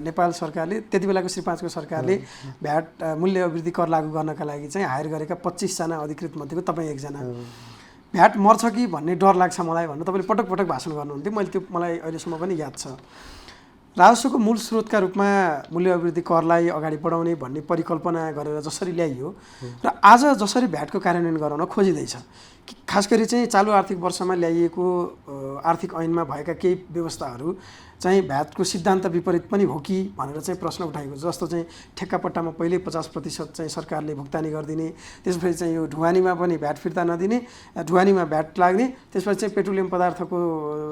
नेपाल सरकारले त्यति बेलाको श्री 5 को सरकारले भ्याट मूल्य अभिवृद्धि कर लागू गर्नका लागि चाहिँ हायर गरेका 25 जना अधिकृत मध्येको तपाईँ एकजना। भ्याट मर्छ कि भन्ने डर लाग्छ मलाई भनेर तपाईँले पटक पटक भाषण गर्नुहुन्थ्यो, मलाई अहिलेसम्म पनि याद छ। राजस्वको मूल स्रोतका रूपमा मूल्य अभिवृद्धि करलाई अगाडि बढाउने भन्ने परिकल्पना गरेर जसरी ल्याइयो र आज जसरी भ्याटको कार्यान्वयन गराउन खोजिँदैछ, खास गरी चाहिँ चालु आर्थिक वर्षमा ल्याइएको आर्थिक ऐनमा भएका केही व्यवस्थाहरू चाहिँ भ्याटको सिद्धान्त विपरीत पनि हो कि भनेर चाहिँ प्रश्न उठाएको। जस्तो चाहिँ ठेक्कापट्टामा पहिले 50% चाहिँ सरकारले भुक्तानी गरिदिने, त्यसपछि चाहिँ यो ढुवानीमा पनि भ्याट फिर्ता नदिने, ढुवानीमा भ्याट लाग्ने, त्यसपछि चाहिँ पेट्रोलियम पदार्थको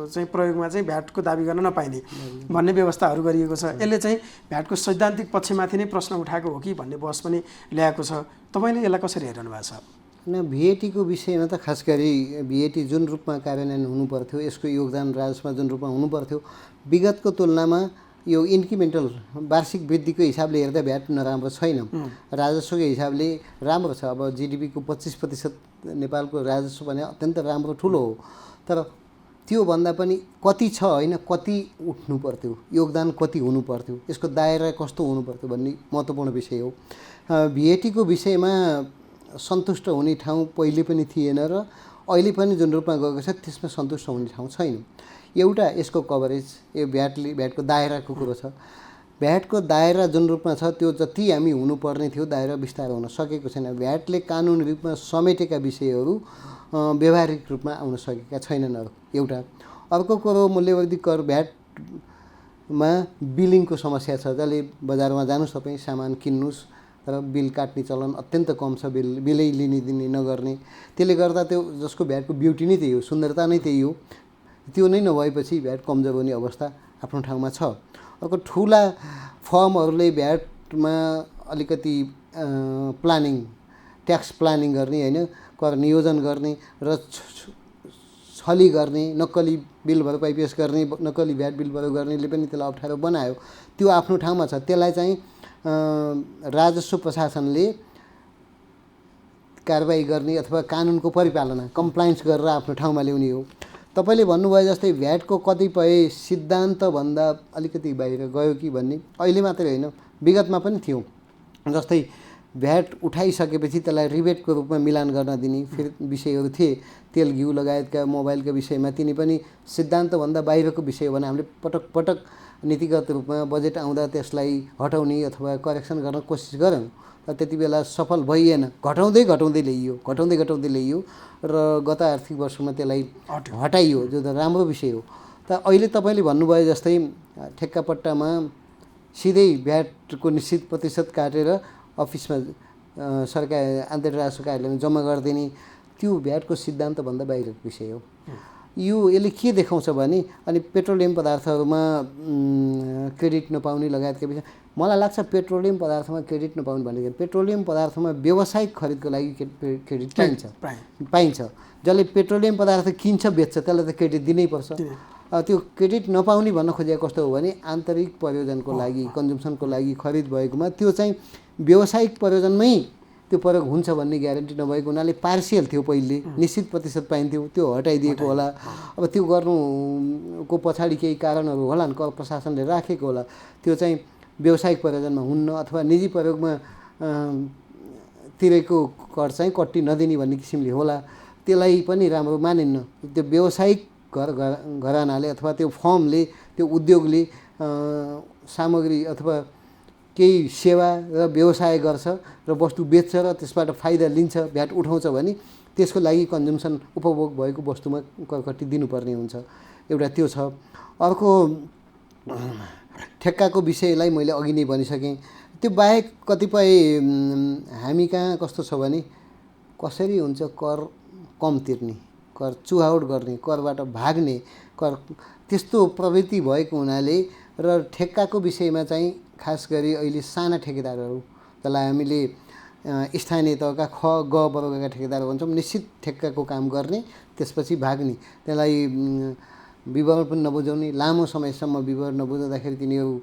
चाहिँ प्रयोगमा चाहिँ भ्याटको दाबी गर्न नपाइने भन्ने व्यवस्थाहरू गरिएको छ। यसले चाहिँ भ्याटको सैद्धान्तिक पक्षमाथि नै प्रश्न उठाएको हो कि भन्ने बहस पनि ल्याएको छ। तपाईँले यसलाई कसरी हेरिरहनु भएको छ? भिएटीको विषयमा त खास गरी भिएटी जुन रूपमा कार्यान्वयन हुनुपर्थ्यो, यसको योगदान राजस्वमा जुन रूपमा हुनुपर्थ्यो, विगतको तुलनामा यो इन्क्रिमेन्टल वार्षिक वृद्धिको हिसाबले हेर्दा भ्याट नराम्रो छैन। राजस्वको हिसाबले राम्रो छ। अब जिडिपीको 25% नेपालको राजस्व भने अत्यन्त राम्रो ठुलो हो, तर त्योभन्दा पनि कति छ होइन, कति उठ्नु पर्थ्यो, योगदान कति हुनु पर्थ्यो, यसको दायरा कस्तो हुनु पर्थ्यो भन्ने महत्त्वपूर्ण विषय हो। भिएटीको विषयमा सन्तुष्ट हुने ठाउँ पहिले पनि थिएन र अहिले पनि जुन रूपमा गएको छ त्यसमा सन्तुष्ट हुने ठाउँ छैन। एउटा यसको कभरेज, यो भ्याटको दायराको कुरो छ। भ्याटको दायरा जुन रूपमा छ त्यो जति हामी हुनुपर्ने थियो दायरा विस्तार हुन सकेको छैन। भ्याटले कानुनी रूपमा समेटेका विषयहरू व्यावहारिक रूपमा आउन सकेका छैनन्। एउटा अर्को कुरो मूल्यवर्धित कर भ्याटमा बिलिङको समस्या छ। जसले बजारमा जानुहोस् तपाईँ सामान किन्नुहोस् तर बिल काट्ने चलन अत्यन्त कम छ, बिलै लिने दिने नगर्ने। त्यसले गर्दा त्यो जसको भ्याटको ब्युटी नै त्यही हो, सुन्दरता नै त्यही हो, त्यो नै नभएपछि भ्याट कमजोर हुने अवस्था आफ्नो ठाउँमा छ। अर्को ठुला फर्महरूले भ्याटमा अलिकति प्लानिङ, ट्याक्स प्लानिङ गर्ने होइन, कर नियोजन गर्ने र छली गर्ने, नक्कली बिल भरपाई पेस गर्ने, नक्कली भ्याट बिल भर गर्नेले पनि त्यसलाई अप्ठ्यारो बनायो। त्यो आफ्नो ठाउँमा छ। त्यसलाई चाहिँ राजस्व प्रशासनले कारबाही गर्ने अथवा कानुनको परिपालना कम्प्लायन्स गरेर आफ्नो ठाउँमा ल्याउने हो। तपाईँले भन्नुभयो जस्तै भ्याटको कतिपय सिद्धान्तभन्दा अलिकति बाहिर गयो कि भन्ने अहिले मात्रै होइन, विगतमा पनि थियो। जस्तै भ्याट उठाइसकेपछि त्यसलाई रिबेटको रूपमा मिलान गर्न दिने विषयहरू थिए। तेल घिउ लगायतका मोबाइलका विषयमा तिनी पनि सिद्धान्तभन्दा बाहिरको विषय हो भने हामीले पटक पटक नीतिगत रूपमा बजेट आउँदा त्यसलाई हटाउने अथवा करेक्सन गर्न कोसिस गऱ्यौँ, तर त्यति बेला सफल भइएन। घटाउँदै ल्याइयो र गत आर्थिक वर्षमा त्यसलाई हटाइयो, जो त राम्रो विषय हो। तर अहिले तपाईँले भन्नुभयो जस्तै ठेक्कापट्टामा सिधै भ्याटको निश्चित प्रतिशत काटेर अफिसमा सरकार आन्तरिक राजस्व कार्यालयमा जम्मा गरिदिने, त्यो भ्याटको सिद्धान्तभन्दा बाहिरको विषय हो। यसले के देखाउँछ भने अनि पेट्रोलियम पदार्थहरूमा क्रेडिट नपाउने लगायतका विषय, मलाई लाग्छ पेट्रोलियम पदार्थमा क्रेडिट नपाउने भनेको पेट्रोलियम पदार्थमा व्यावसायिक खरिदको लागि क्रेडिट पाइन्छ। जसले पेट्रोलियम पदार्थ किन्छ बेच्छ त्यसलाई त क्रेडिट दिनै पर्छ। त्यो क्रेडिट नपाउने भन्न खोजेको कस्तो हो भने आन्तरिक प्रयोजनको लागि, कन्जम्सनको लागि खरिद भएकोमा त्यो चाहिँ व्यावसायिक प्रयोजनमै त्यो प्रयोग हुन्छ भन्ने ग्यारेन्टी नभएको हुनाले पार्सियल थियो, पहिले निश्चित प्रतिशत पाइन्थ्यो, त्यो हटाइदिएको होला। अब त्यो गर्नुको पछाडि केही कारणहरू होलान्, कर प्रशासनले राखेको होला। त्यो चाहिँ व्यावसायिक प्रयोजनमा हुन्न अथवा निजी प्रयोगमा तिरेको कर चाहिँ कट्टी नदिने भन्ने किसिमले होला। त्यसलाई पनि राम्रो मानिन्न। त्यो व्यावसायिक घरानाले अथवा त्यो फर्मले, त्यो उद्योगले सामग्री अथवा केही सेवा र व्यवसाय गर्छ र वस्तु बेच्छ र त्यसबाट फाइदा लिन्छ, भ्याट उठाउँछ भने त्यसको लागि कन्जम्सन उपभोग भएको वस्तुमा करकट्टी दिनुपर्ने हुन्छ। एउटा त्यो छ। अर्को ठेक्काको विषयलाई मैले अघि नै भनिसकेँ। त्यो बाहेक कतिपय हामी कहाँ कस्तो छ भने कसरी हुन्छ कर कम तिर्ने, कर चुहाउट गर्ने, करबाट भाग्ने, कर त्यस्तो प्रवृत्ति भएको हुनाले र ठेक्काको विषयमा चाहिँ खास गरी अहिले साना ठेकेदारहरू, त्यसलाई हामीले स्थानीय तहका ख ग वर्गका ठेकेदार भन्छौँ, निश्चित ठेक्काको काम गर्ने, त्यसपछि भाग्ने, त्यसलाई विवरण पनि नबुझाउने, लामो समयसम्म विवरण नबुझाउँदाखेरि तिनीहरू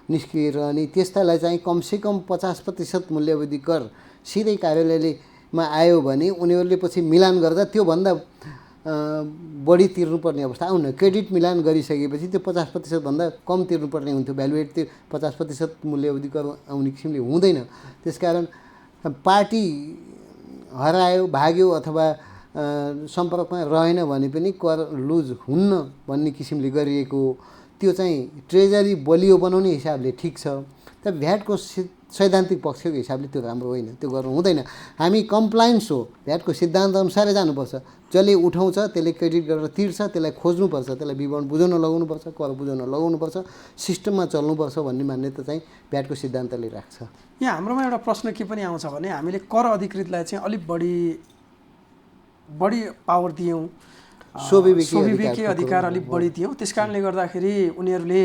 निष्क्रिय रहने, त्यस्तालाई चाहिँ कमसेकम 50% मूल्यवृद्धि कर सिधै कार्यालयमा आयो भने उनीहरूले पछि मिलान गर्दा त्योभन्दा बढी तिर्नुपर्ने अवस्था आउन, क्रेडिट मिलान गरिसकेपछि त्यो 50% भन्दा कम तिर्नुपर्ने हुन्थ्यो, भ्यालुएट त्यो 50% मूल्यवृद्धि कर आउने किसिमले हुँदैन। त्यसकारण पार्टी हरायो, भाग्यो अथवा सम्पर्कमा रहेन भने पनि कर लुज हुन्न भन्ने किसिमले गरिएको, त्यो चाहिँ ट्रेजरी बलियो बनाउने हिसाबले ठिक छ, तर भ्याटको सैद्धान्तिक पक्षको हिसाबले त्यो राम्रो होइन, त्यो गर्नु हुँदैन। हामी कम्प्लायन्स हो, भ्याटको सिद्धान्त अनुसारै जानुपर्छ। जसले उठाउँछ त्यसले क्रेडिट गरेर तिर्छ, त्यसलाई खोज्नुपर्छ, त्यसलाई विवरण बुझाउन लगाउनुपर्छ, कर बुझाउन लगाउनुपर्छ, सिस्टममा चल्नुपर्छ भन्ने मान्यता चाहिँ भ्याटको सिद्धान्तले राख्छ। यहाँ हाम्रोमा एउटा प्रश्न के पनि आउँछ भने हामीले कर अधिकृतलाई चाहिँ अलिक बढी पावर दियौँ, स्वाभाविक अधिकार अलिक बढी दियौँ, त्यस कारणले गर्दाखेरि उनीहरूले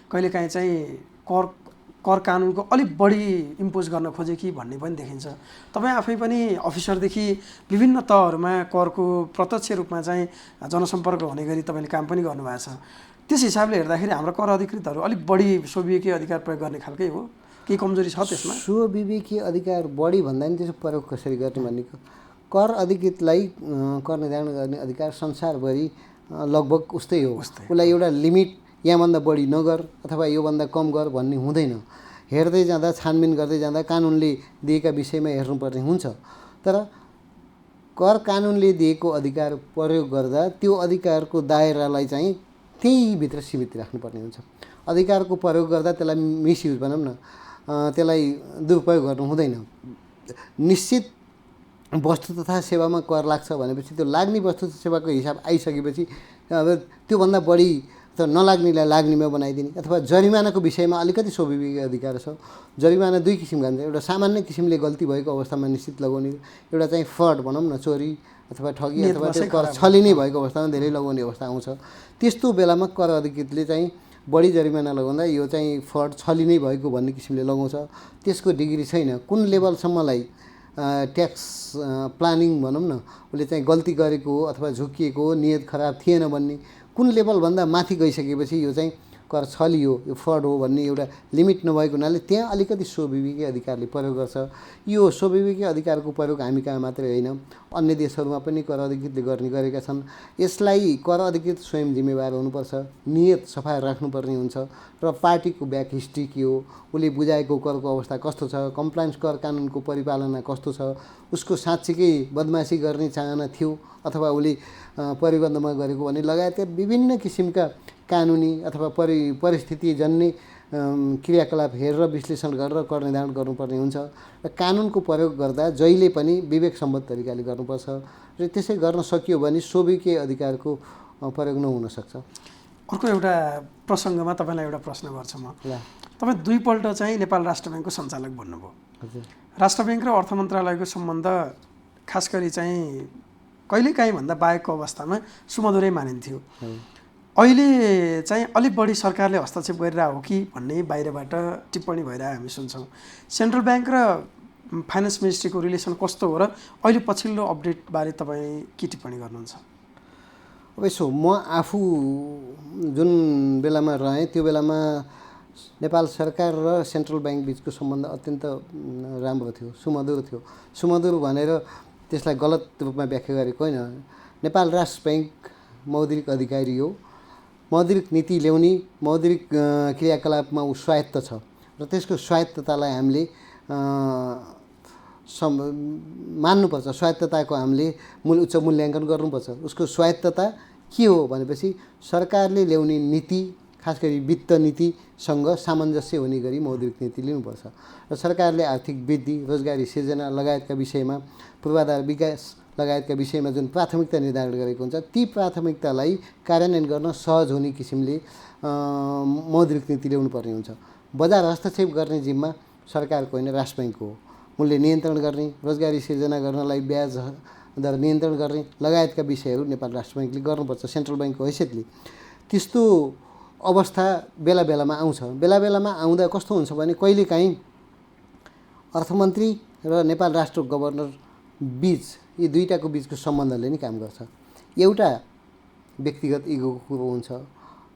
कहिलेकाहीँ चाहिँ कर कानुनको अलिक बढी इम्पोज गर्न खोजे कि भन्ने पनि देखिन्छ। तपाईँ आफै पनि अफिसरदेखि विभिन्न तहहरूमा करको प्रत्यक्ष रूपमा चाहिँ जनसम्पर्क हुने गरी तपाईँले काम पनि गर्नुभएको छ। त्यस हिसाबले हेर्दाखेरि हाम्रो कर अधिकृतहरू अलिक बढी स्वविवेकी अधिकार प्रयोग गर्ने खालकै हो, केही कमजोरी छ त्यसमा? स्वविवेकी अधिकार बढी भन्दा पनि त्यसको प्रयोग कसरी गर्ने भन्नेको, कर अधिकृतलाई कर निर्धारण गर्ने अधिकार संसारभरि लगभग उस्तै हो। उसलाई एउटा लिमिट यहाँभन्दा बढी नगर अथवा योभन्दा कम गर भन्ने हुँदैन। हेर्दै जाँदा, छानबिन गर्दै जाँदा कानुनले दिएका विषयमा हेर्नुपर्ने हुन्छ। तर कर कानुनले दिएको अधिकार प्रयोग गर्दा त्यो अधिकारको दायरालाई चाहिँ त्यहीभित्र सीमित राख्नुपर्ने हुन्छ। अधिकारको प्रयोग गर्दा त्यसलाई मिसयुज भनौँ न, त्यसलाई दुरुपयोग गर्नु हुँदैन। निश्चित वस्तु तथा सेवामा कर लाग्छ भनेपछि त्यो लाग्ने वस्तु तथा सेवाको हिसाब आइसकेपछि अब त्योभन्दा बढी त नलाग्नेलाई लाग्नेमा बनाइदिने, अथवा जरिमानाको विषयमा अलिकति स्वाभाविक अधिकार छ। जरिमाना दुई किसिमका हुन्छ, एउटा सामान्य किसिमले गल्ती भएको अवस्थामा निश्चित लगाउने, एउटा चाहिँ फ्रड भनौँ न, चोरी अथवा ठगी अथवा त्यो कर छलिने भएको अवस्थामा धेरै लगाउने अवस्था आउँछ। त्यस्तो बेलामा कर अधिकृतले चाहिँ बढी जरिमाना लगाउँदा यो चाहिँ फ्रड छलिने भएको भन्ने किसिमले लगाउँछ। त्यसको डिग्री छैन, कुन लेभलसम्मलाई ट्याक्स प्लानिङ भनौँ न, उसले चाहिँ गल्ती गरेको हो अथवा झुकिएको हो, नियत खराब थिएन भन्ने, कुन लेभलभन्दा माथि गइसकेपछि यो चाहिँ कर छलियो, यो फ्रड हो भन्ने एउटा लिमिट नभएको हुनाले त्यहाँ अलिकति स्वविवेकी अधिकारले प्रयोग गर्छ। यो स्वविवेकी अधिकारको प्रयोग हामी कहाँ मात्रै होइन, अन्य देशहरूमा पनि कर अधिकृतले गर्ने गरेका छन्। यसलाई कर अधिकृत स्वयं जिम्मेवार हुनुपर्छ, नियत सफा राख्नुपर्ने हुन्छ र पार्टीको ब्याक हिस्ट्री के हो, उसले बुझाएको करको अवस्था कस्तो छ, कम्प्लायन्स कर कानुनको परिपालना कस्तो छ, उसको साँच्चीकै बदमासी गर्ने चाहना थियो अथवा उसले परिबन्धमा गरेको भन्ने लगायतका विभिन्न किसिमका कानुनी अथवा परिस्थितिजन्य क्रियाकलाप हेरेर विश्लेषण गरेर कर निर्धारण गर्नुपर्ने हुन्छ। र कानुनको प्रयोग गर्दा जहिले पनि विवेकसम्मत तरिकाले गर्नुपर्छ र त्यसै गर्न सकियो भने स्वविवेकी अधिकारको प्रयोग नहुन सक्छ। अर्को एउटा प्रसङ्गमा तपाईँलाई एउटा प्रश्न गर्छु म। तपाईँ दुईपल्ट चाहिँ नेपाल राष्ट्र ब्याङ्कको सञ्चालक बन्नुभयो। राष्ट्र ब्याङ्क र अर्थ मन्त्रालयको सम्बन्ध खास गरी चाहिँ कहिलेकाहीँ भन्दा बाहेकको अवस्थामा सुमधुरै मानिन्थ्यो। अहिले चाहिँ अलिक बढी सरकारले हस्तक्षेप गरिरहेको हो कि भन्ने बाहिरबाट टिप्पणी भइरहेको हामी सुन्छौँ। सेन्ट्रल ब्याङ्क र फाइनेन्स मिनिस्ट्रीको रिलेसन कस्तो हो र अहिले पछिल्लो अपडेटबारे तपाईँ के टिप्पणी गर्नुहुन्छ? अब यसो, म आफू जुन बेलामा रहेँ त्यो बेलामा नेपाल सरकार र सेन्ट्रल ब्याङ्क बिचको सम्बन्ध अत्यन्त राम्रो थियो, सुमधुर थियो। सुमधुर भनेर त्यसलाई गलत रूपमा व्याख्या गरेको होइन। नेपाल राष्ट्र ब्याङ्क मौद्रिक अधिकारी हो, मौद्रिक नीति ल्याउने, मौद्रिक क्रियाकलापमा ऊ स्वायत्त छ र त्यसको स्वायत्ततालाई हामीले मान्नुपर्छ। स्वायत्तताको हामीले उच्च मूल्याङ्कन गर्नुपर्छ। उसको स्वायत्तता के हो भनेपछि सरकारले ल्याउने नीति, खास गरी वित्त नीतिसँग सामञ्जस्य हुने गरी मौद्रिक नीति लिनुपर्छ र सरकारले आर्थिक वृद्धि, रोजगारी सिर्जना लगायतका विषयमा, पूर्वाधार विकास लगायतका विषयमा जुन प्राथमिकता निर्धारण गरेको हुन्छ ती प्राथमिकतालाई कार्यान्वयन गर्न सहज हुने किसिमले मौद्रिक नीति ल्याउनुपर्ने हुन्छ। बजार हस्तक्षेप गर्ने जिम्मा सरकारको होइन, राष्ट्र ब्याङ्कको हो। मूल्य नियन्त्रण गर्ने, रोजगारी सिर्जना गर्नलाई ब्याज दर नियन्त्रण गर्ने लगायतका विषयहरू नेपाल राष्ट्र ब्याङ्कले गर्नुपर्छ सेन्ट्रल ब्याङ्कको हैसियतले। त्यस्तो अवस्था बेला बेलामा आउँछ। बेला बेलामा आउँदा कस्तो हुन्छ भने कहिलेकाहीँ अर्थमन्त्री र नेपाल राष्ट्र गभर्नर बीच यी दुईटाको बीचको सम्बन्धले नै काम गर्छ। एउटा व्यक्तिगत इगोको कुरो हुन्छ,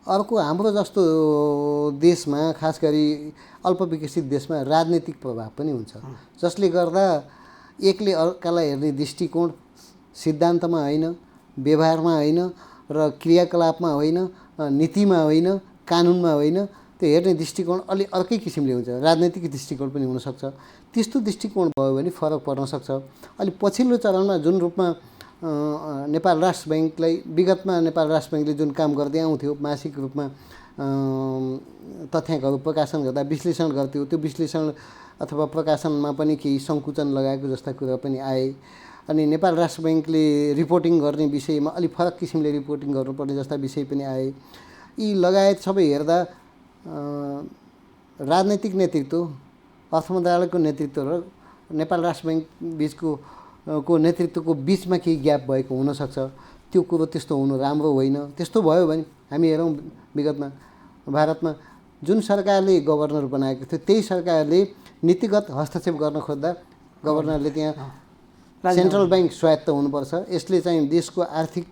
अर्को हाम्रो जस्तो देशमा खास गरी अल्पविकसित देशमा राजनीतिक प्रभाव पनि हुन्छ, जसले गर्दा एकले अर्कालाई हेर्ने दृष्टिकोण सिद्धान्तमा होइन, व्यवहारमा होइन र क्रियाकलापमा होइन, नीतिमा होइन, कानुनमा होइन, त्यो हेर्ने दृष्टिकोण अलि अर्कै किसिमले हुन्छ। राजनैतिक दृष्टिकोण पनि हुनसक्छ। त्यस्तो दृष्टिकोण भयो भने फरक पर्न सक्छ। अलि पछिल्लो चरणमा जुन रूपमा नेपाल राष्ट्र ब्याङ्कलाई विगतमा नेपाल राष्ट्र ब्याङ्कले जुन काम गर्दै आउँथ्यो, मासिक रूपमा तथ्याङ्कहरू प्रकाशन गर्दा विश्लेषण गर्थ्यो, त्यो विश्लेषण अथवा प्रकाशनमा पनि केही सङ्कुचन लगाएको जस्ता कुरा पनि आए। अनि नेपाल राष्ट्र ब्याङ्कले रिपोर्टिङ गर्ने विषयमा अलि फरक किसिमले रिपोर्टिङ गर्नुपर्ने जस्ता विषय पनि आए। यी लगायत सबै हेर्दा राजनैतिक नेतृत्व, अर्थ मन्त्रालयको नेतृत्व र नेपाल राष्ट्र ब्याङ्क बिचको नेतृत्वको बिचमा केही ग्याप भएको हुनसक्छ। त्यो कुरो त्यस्तो हुनु राम्रो होइन। त्यस्तो भयो भने हामी हेरौँ विगतमा भारतमा जुन सरकारले गभर्नर बनाएको थियो त्यही सरकारले नीतिगत हस्तक्षेप गर्न खोज्दा गभर्नरले त्यहाँ सेन्ट्रल ब्याङ्क स्वायत्त हुनुपर्छ, यसले चाहिँ देशको आर्थिक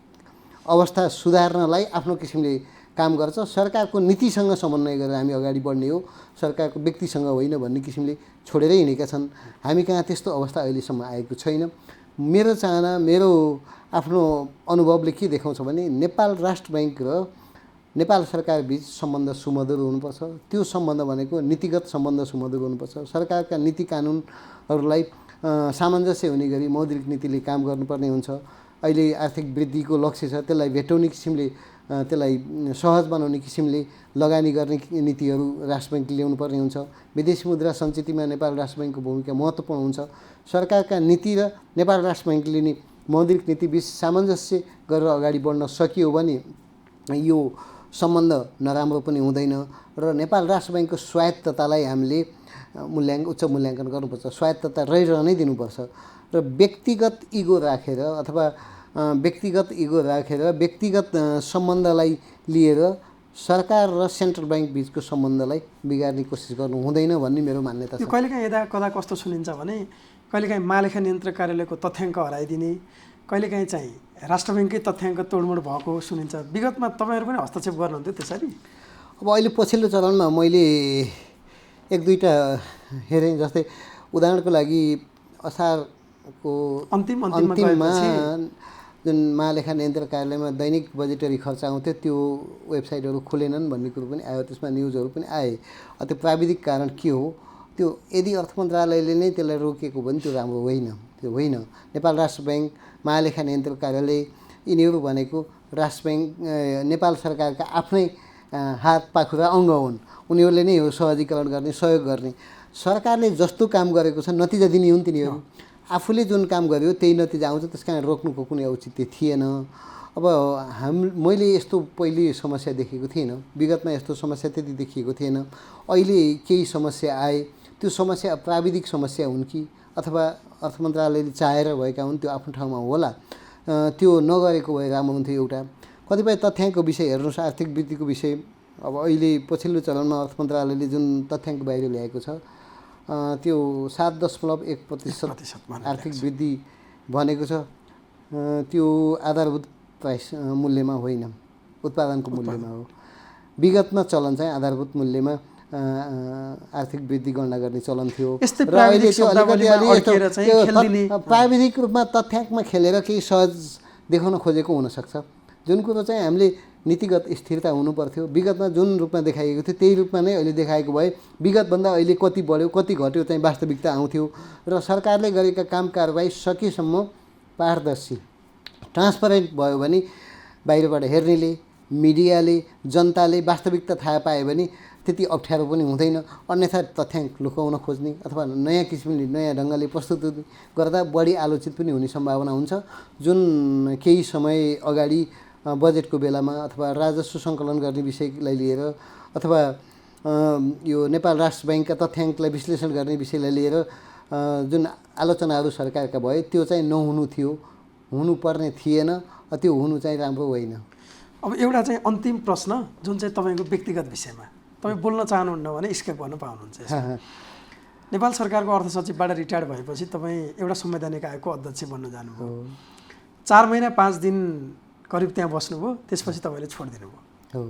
अवस्था सुधार्नलाई आफ्नो किसिमले काम गर्छ, सरकारको नीतिसँग समन्वय गरेर हामी अगाडि बढ्ने हो, सरकारको व्यक्तिसँग होइन भन्ने किसिमले छोडेरै हिँडेका छन्। हामी कहाँ त्यस्तो अवस्था अहिलेसम्म आएको छैन। मेरो चाहना, मेरो आफ्नो अनुभवले के देखाउँछ भने नेपाल राष्ट्र ब्याङ्क र नेपाल सरकार बीच सम्बन्ध सुमधुर हुनुपर्छ। त्यो सम्बन्ध भनेको नीतिगत सम्बन्ध सुमधुर हुनुपर्छ। सरकारका नीति कानुनहरूलाई सामञ्जस्य हुने गरी मौद्रिक नीतिले काम गर्नुपर्ने हुन्छ। अहिले आर्थिक वृद्धिको लक्ष्य छ, त्यसलाई भेट्टाउने किसिमले, त्यसलाई सहज बनाउने किसिमले लगानी गर्ने नीतिहरू राष्ट्र ब्याङ्कले ल्याउनु पर्ने हुन्छ। विदेशी मुद्रा सञ्चितमा नेपाल राष्ट्र ब्याङ्कको भूमिका महत्त्वपूर्ण हुन्छ। सरकारका नीति र नेपाल राष्ट्र ब्याङ्कले नै मौद्रिक नीतिबीच सामञ्जस्य गरेर अगाडि बढ्न सकियो भने यो सम्बन्ध नराम्रो पनि हुँदैन र नेपाल राष्ट्र ब्याङ्कको स्वायत्ततालाई हामीले उच्च मूल्याङ्कन गर्नुपर्छ। स्वायत्तता रहिरहनै दिनुपर्छ र व्यक्तिगत इगो राखेर अथवा व्यक्तिगत सम्बन्धलाई लिएर सरकार र सेन्ट्रल ब्याङ्क बिचको सम्बन्धलाई बिगार्ने कोसिस गर्नु हुँदैन भन्ने मेरो मान्यता छ। यो कहिलेकाहीँ यता कदा कस्तो सुनिन्छ भने कहिलेकाहीँ महालेखा नियन्त्रक कार्यालयको तथ्याङ्क हराइदिने, कहिलेकाहीँ चाहिँ राष्ट्र ब्याङ्ककै तथ्याङ्क तोडमोड भएको सुनिन्छ। विगतमा तपाईँहरू पनि हस्तक्षेप गर्नुहुन्थ्यो त्यसरी? अब अहिले पछिल्लो चरणमा मैले एक दुईवटा हेरेँ, जस्तै उदाहरणको लागि असारको अन्तिममा जुन महालेखा नियन्त्रक कार्यालयमा दैनिक बजेटरी खर्च आउँथ्यो त्यो वेबसाइटहरू खुलेनन् भन्ने कुरो पनि आयो, त्यसमा न्युजहरू पनि आए। त्यो प्राविधिक कारण के हो, त्यो यदि अर्थ मन्त्रालयले नै त्यसलाई रोकेको भने त्यो राम्रो होइन। त्यो होइन। नेपाल राष्ट्र ब्याङ्क, महालेखा नियन्त्रक कार्यालय यिनीहरू भनेको राष्ट्र ब्याङ्क नेपाल सरकारका आफ्नै हात पाखुरा अङ्ग हुन्। उनीहरूले नै हो सहजीकरण गर्ने, सहयोग गर्ने। सरकारले जस्तो काम गरेको छ नतिजा दिने हुन् तिनीहरू। आफूले जुन काम गर्यो त्यही नतिजा आउँछ, त्यस कारण रोक्नुको कुनै औचित्य थिएन। अब मैले यस्तो पहिले समस्या देखेको थिइनँ, विगतमा यस्तो समस्या त्यति देखिएको थिएन। अहिले केही समस्या आए, त्यो समस्या प्राविधिक समस्या हुन् कि अथवा अर्थ मन्त्रालयले चाहेर भएका हुन्, त्यो आफ्नो ठाउँमा होला। त्यो नगरेको भए राम्रो हुन्थ्यो। एउटा कतिपय तथ्याङ्कको विषय हेर्नुहोस्, आर्थिक वृद्धिको विषय। अब अहिले पछिल्लो चरणमा अर्थ मन्त्रालयले जुन तथ्याङ्क बाहिर ल्याएको छ त्यो 7.1% आर्थिक वृद्धि भनेको छ। त्यो आधारभूत प्राइस मूल्यमा होइन, उत्पादनको मूल्यमा हो। विगतमा चलन चाहिँ आधारभूत मूल्यमा आर्थिक वृद्धि गणना गर्ने चलन थियो र अहिले त्यो अलिकति प्राविधिक रूपमा तथ्याङ्कमा खेलेर केही सहज देखाउन खोजेको हुनसक्छ। जुन कुरो चाहिँ हामीले नीतिगत स्थिरता हुनुपर्थ्यो, विगतमा जुन रूपमा देखाइएको थियो त्यही रूपमा नै अहिले देखाएको भए विगतभन्दा अहिले कति बढ्यो कति घट्यो चाहिँ वास्तविकता आउँथ्यो र सरकारले गरेका काम कारबाही सकेसम्म पारदर्शी ट्रान्सपरेन्ट भयो भने बाहिरबाट हेर्नेले, मिडियाले, जनताले वास्तविकता थाहा पायो भने त्यति अप्ठ्यारो पनि हुँदैन। अन्यथा तथ्याङ्क लुकाउन खोज्ने अथवा नयाँ किसिमले नयाँ ढङ्गले प्रस्तुत गर्दा बढी आलोचित पनि हुने सम्भावना हुन्छ। जुन केही समय अगाडि बजेटको बेलामा अथवा राजस्व सङ्कलन गर्ने विषयलाई लिएर अथवा यो नेपाल राष्ट्र ब्याङ्कका तथ्याङ्कलाई विश्लेषण गर्ने विषयलाई लिएर जुन आलोचनाहरू सरकारका भए त्यो चाहिँ नहुनु थियो, हुनुपर्ने थिएन। त्यो हुनु चाहिँ राम्रो होइन। अब एउटा चाहिँ अन्तिम प्रश्न जुन चाहिँ तपाईँको व्यक्तिगत विषयमा तपाईँ बोल्न चाहनुहुन्न भने स्केप गर्न पाउनुहुन्छ। नेपाल सरकारको अर्थ सचिवबाट रिटायर्ड भएपछि तपाईँ एउटा संवैधानिक आयोगको अध्यक्ष बन्न जानुभयो। 4 महिना 5 दिन करिब त्यहाँ बस्नुभयो, त्यसपछि तपाईँले छोडिदिनु भयो।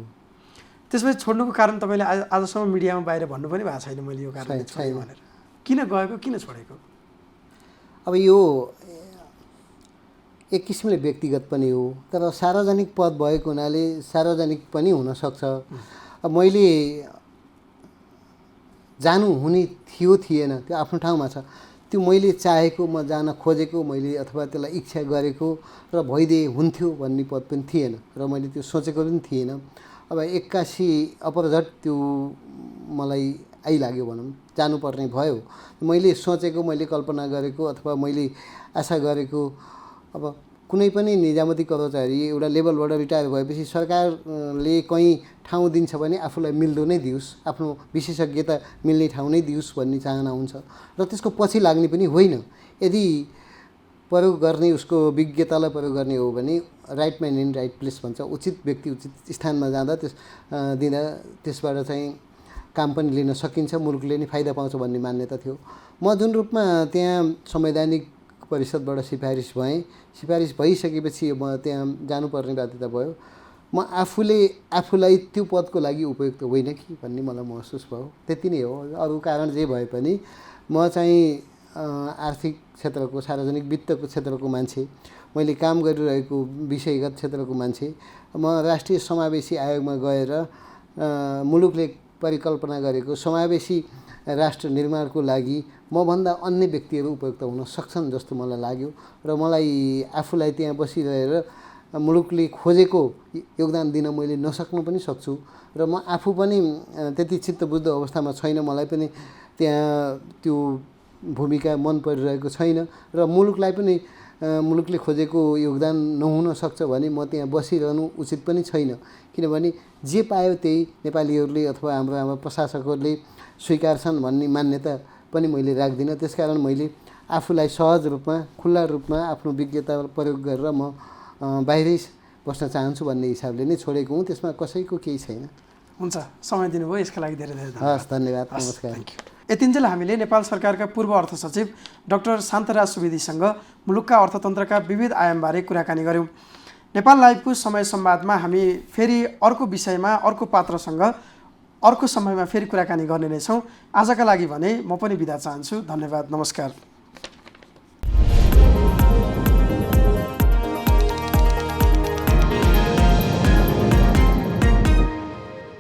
त्यसपछि छोड्नुको कारण तपाईँले आजसम्म मिडियामा बाहिर भन्नु पनि भएको छैन मैले यो कारणले छोडेँ भनेर। किन गएको, किन छोडेको? अब यो एक किसिमले व्यक्तिगत पनि हो, तर सार्वजनिक पद भएको हुनाले सार्वजनिक पनि हुनसक्छ। अब मैले जानु हुने थियो थिएन त्यो आफ्नो ठाउँमा छ। त्यो मैले चाहेको, म जान खोजेको, मैले अथवा त्यसलाई इच्छा गरेको र भइदिए हुन्थ्यो भन्ने पद पनि थिएन र मैले त्यो सोचेको पनि थिएन। अब एक्कासी अपरझट त्यो मलाई आइलाग्यो भनौँ, जानुपर्ने भयो। मैले सोचेको, मैले कल्पना गरेको अथवा मैले आशा गरेको, अब कुनै पनि निजामती कर्मचारी एउटा लेभलबाट रिटायर भएपछि सरकारले कहीँ ठाउँ दिन्छ भने आफूलाई मिल्दो नै दियोस्, आफ्नो विशेषज्ञता मिल्ने ठाउँ नै दियोस् भन्ने चाहना हुन्छ र त्यसको पछि लाग्ने पनि होइन। यदि प्रयोग गर्ने उसको विज्ञतालाई प्रयोग गर्ने हो भने right man in right place भन्छ, उचित व्यक्ति उचित स्थानमा जाँदा दिँदा त्यसबाट चाहिँ काम पनि लिन सकिन्छ, मुलुकले नै फाइदा पाउँछ भन्ने मान्यता थियो। म जुन रूपमा त्यहाँ संवैधानिक परिषदबाट सिफारिस भएँ, सिफारिस भइसकेपछि म त्यहाँ जानुपर्ने बाध्यता भयो। म आफूलाई त्यो पदको लागि उपयुक्त होइन कि भन्ने मलाई महसुस भयो, त्यति नै हो। अरू कारण जे भए पनि म चाहिँ आर्थिक क्षेत्रको, सार्वजनिक वित्तको क्षेत्रको मान्छे, मैले काम गरिरहेको विषयगत क्षेत्रको मान्छे। म राष्ट्रिय समावेशी आयोगमा गएर मुलुकले परिकल्पना गरेको समावेशी राष्ट्र निर्माणको लागि मभन्दा अन्य व्यक्तिहरू उपयुक्त हुन सक्छन् जस्तो मलाई लाग्यो र मलाई आफूलाई त्यहाँ बसिरहेर मुलुकले खोजेको योगदान दिन मैले नसक्नु पनि सक्छु र म आफू पनि त्यति चित्तबुद्ध अवस्थामा छैन, मलाई पनि त्यहाँ त्यो भूमिका मन परिरहेको छैन र मुलुकलाई पनि मुलुकले खोजेको योगदान नहुन सक्छ भने म त्यहाँ बसिरहनु उचित पनि छैन। किनभने जे पायो त्यही नेपालीहरूले अथवा हाम्रो प्रशासकहरूले स्वीकार्छन् भन्ने मान्यता पनि मैले राख्दिनँ। त्यसकारण मैले आफूलाई सहज रूपमा, खुल्ला रूपमा आफ्नो विज्ञता प्रयोग गरेर म बाहिरै बस्न चाहन्छु भन्ने हिसाबले नै छोडेको हुँ। त्यसमा कसैको केही छैन। हुन्छ, समय दिनुभयो यसका लागि धेरै धेरै धन्यवाद। हस्, धन्यवाद, नमस्कार। यतिन्जेल हामीले नेपाल सरकारका पूर्व अर्थ सचिव डाक्टर शान्तराज सुवेदीसँग मुलुकका अर्थतन्त्रका विविध आयामबारे कुराकानी गऱ्यौँ। नेपाल लाइभको समय संवादमा हामी फेरि अर्को विषयमा अर्को पात्रसँग अर्को समयमा फेरि कुराकानी गर्ने नै छौँ। आजका लागि भने म पनि बिदा चाहन्छु। धन्यवाद, नमस्कार।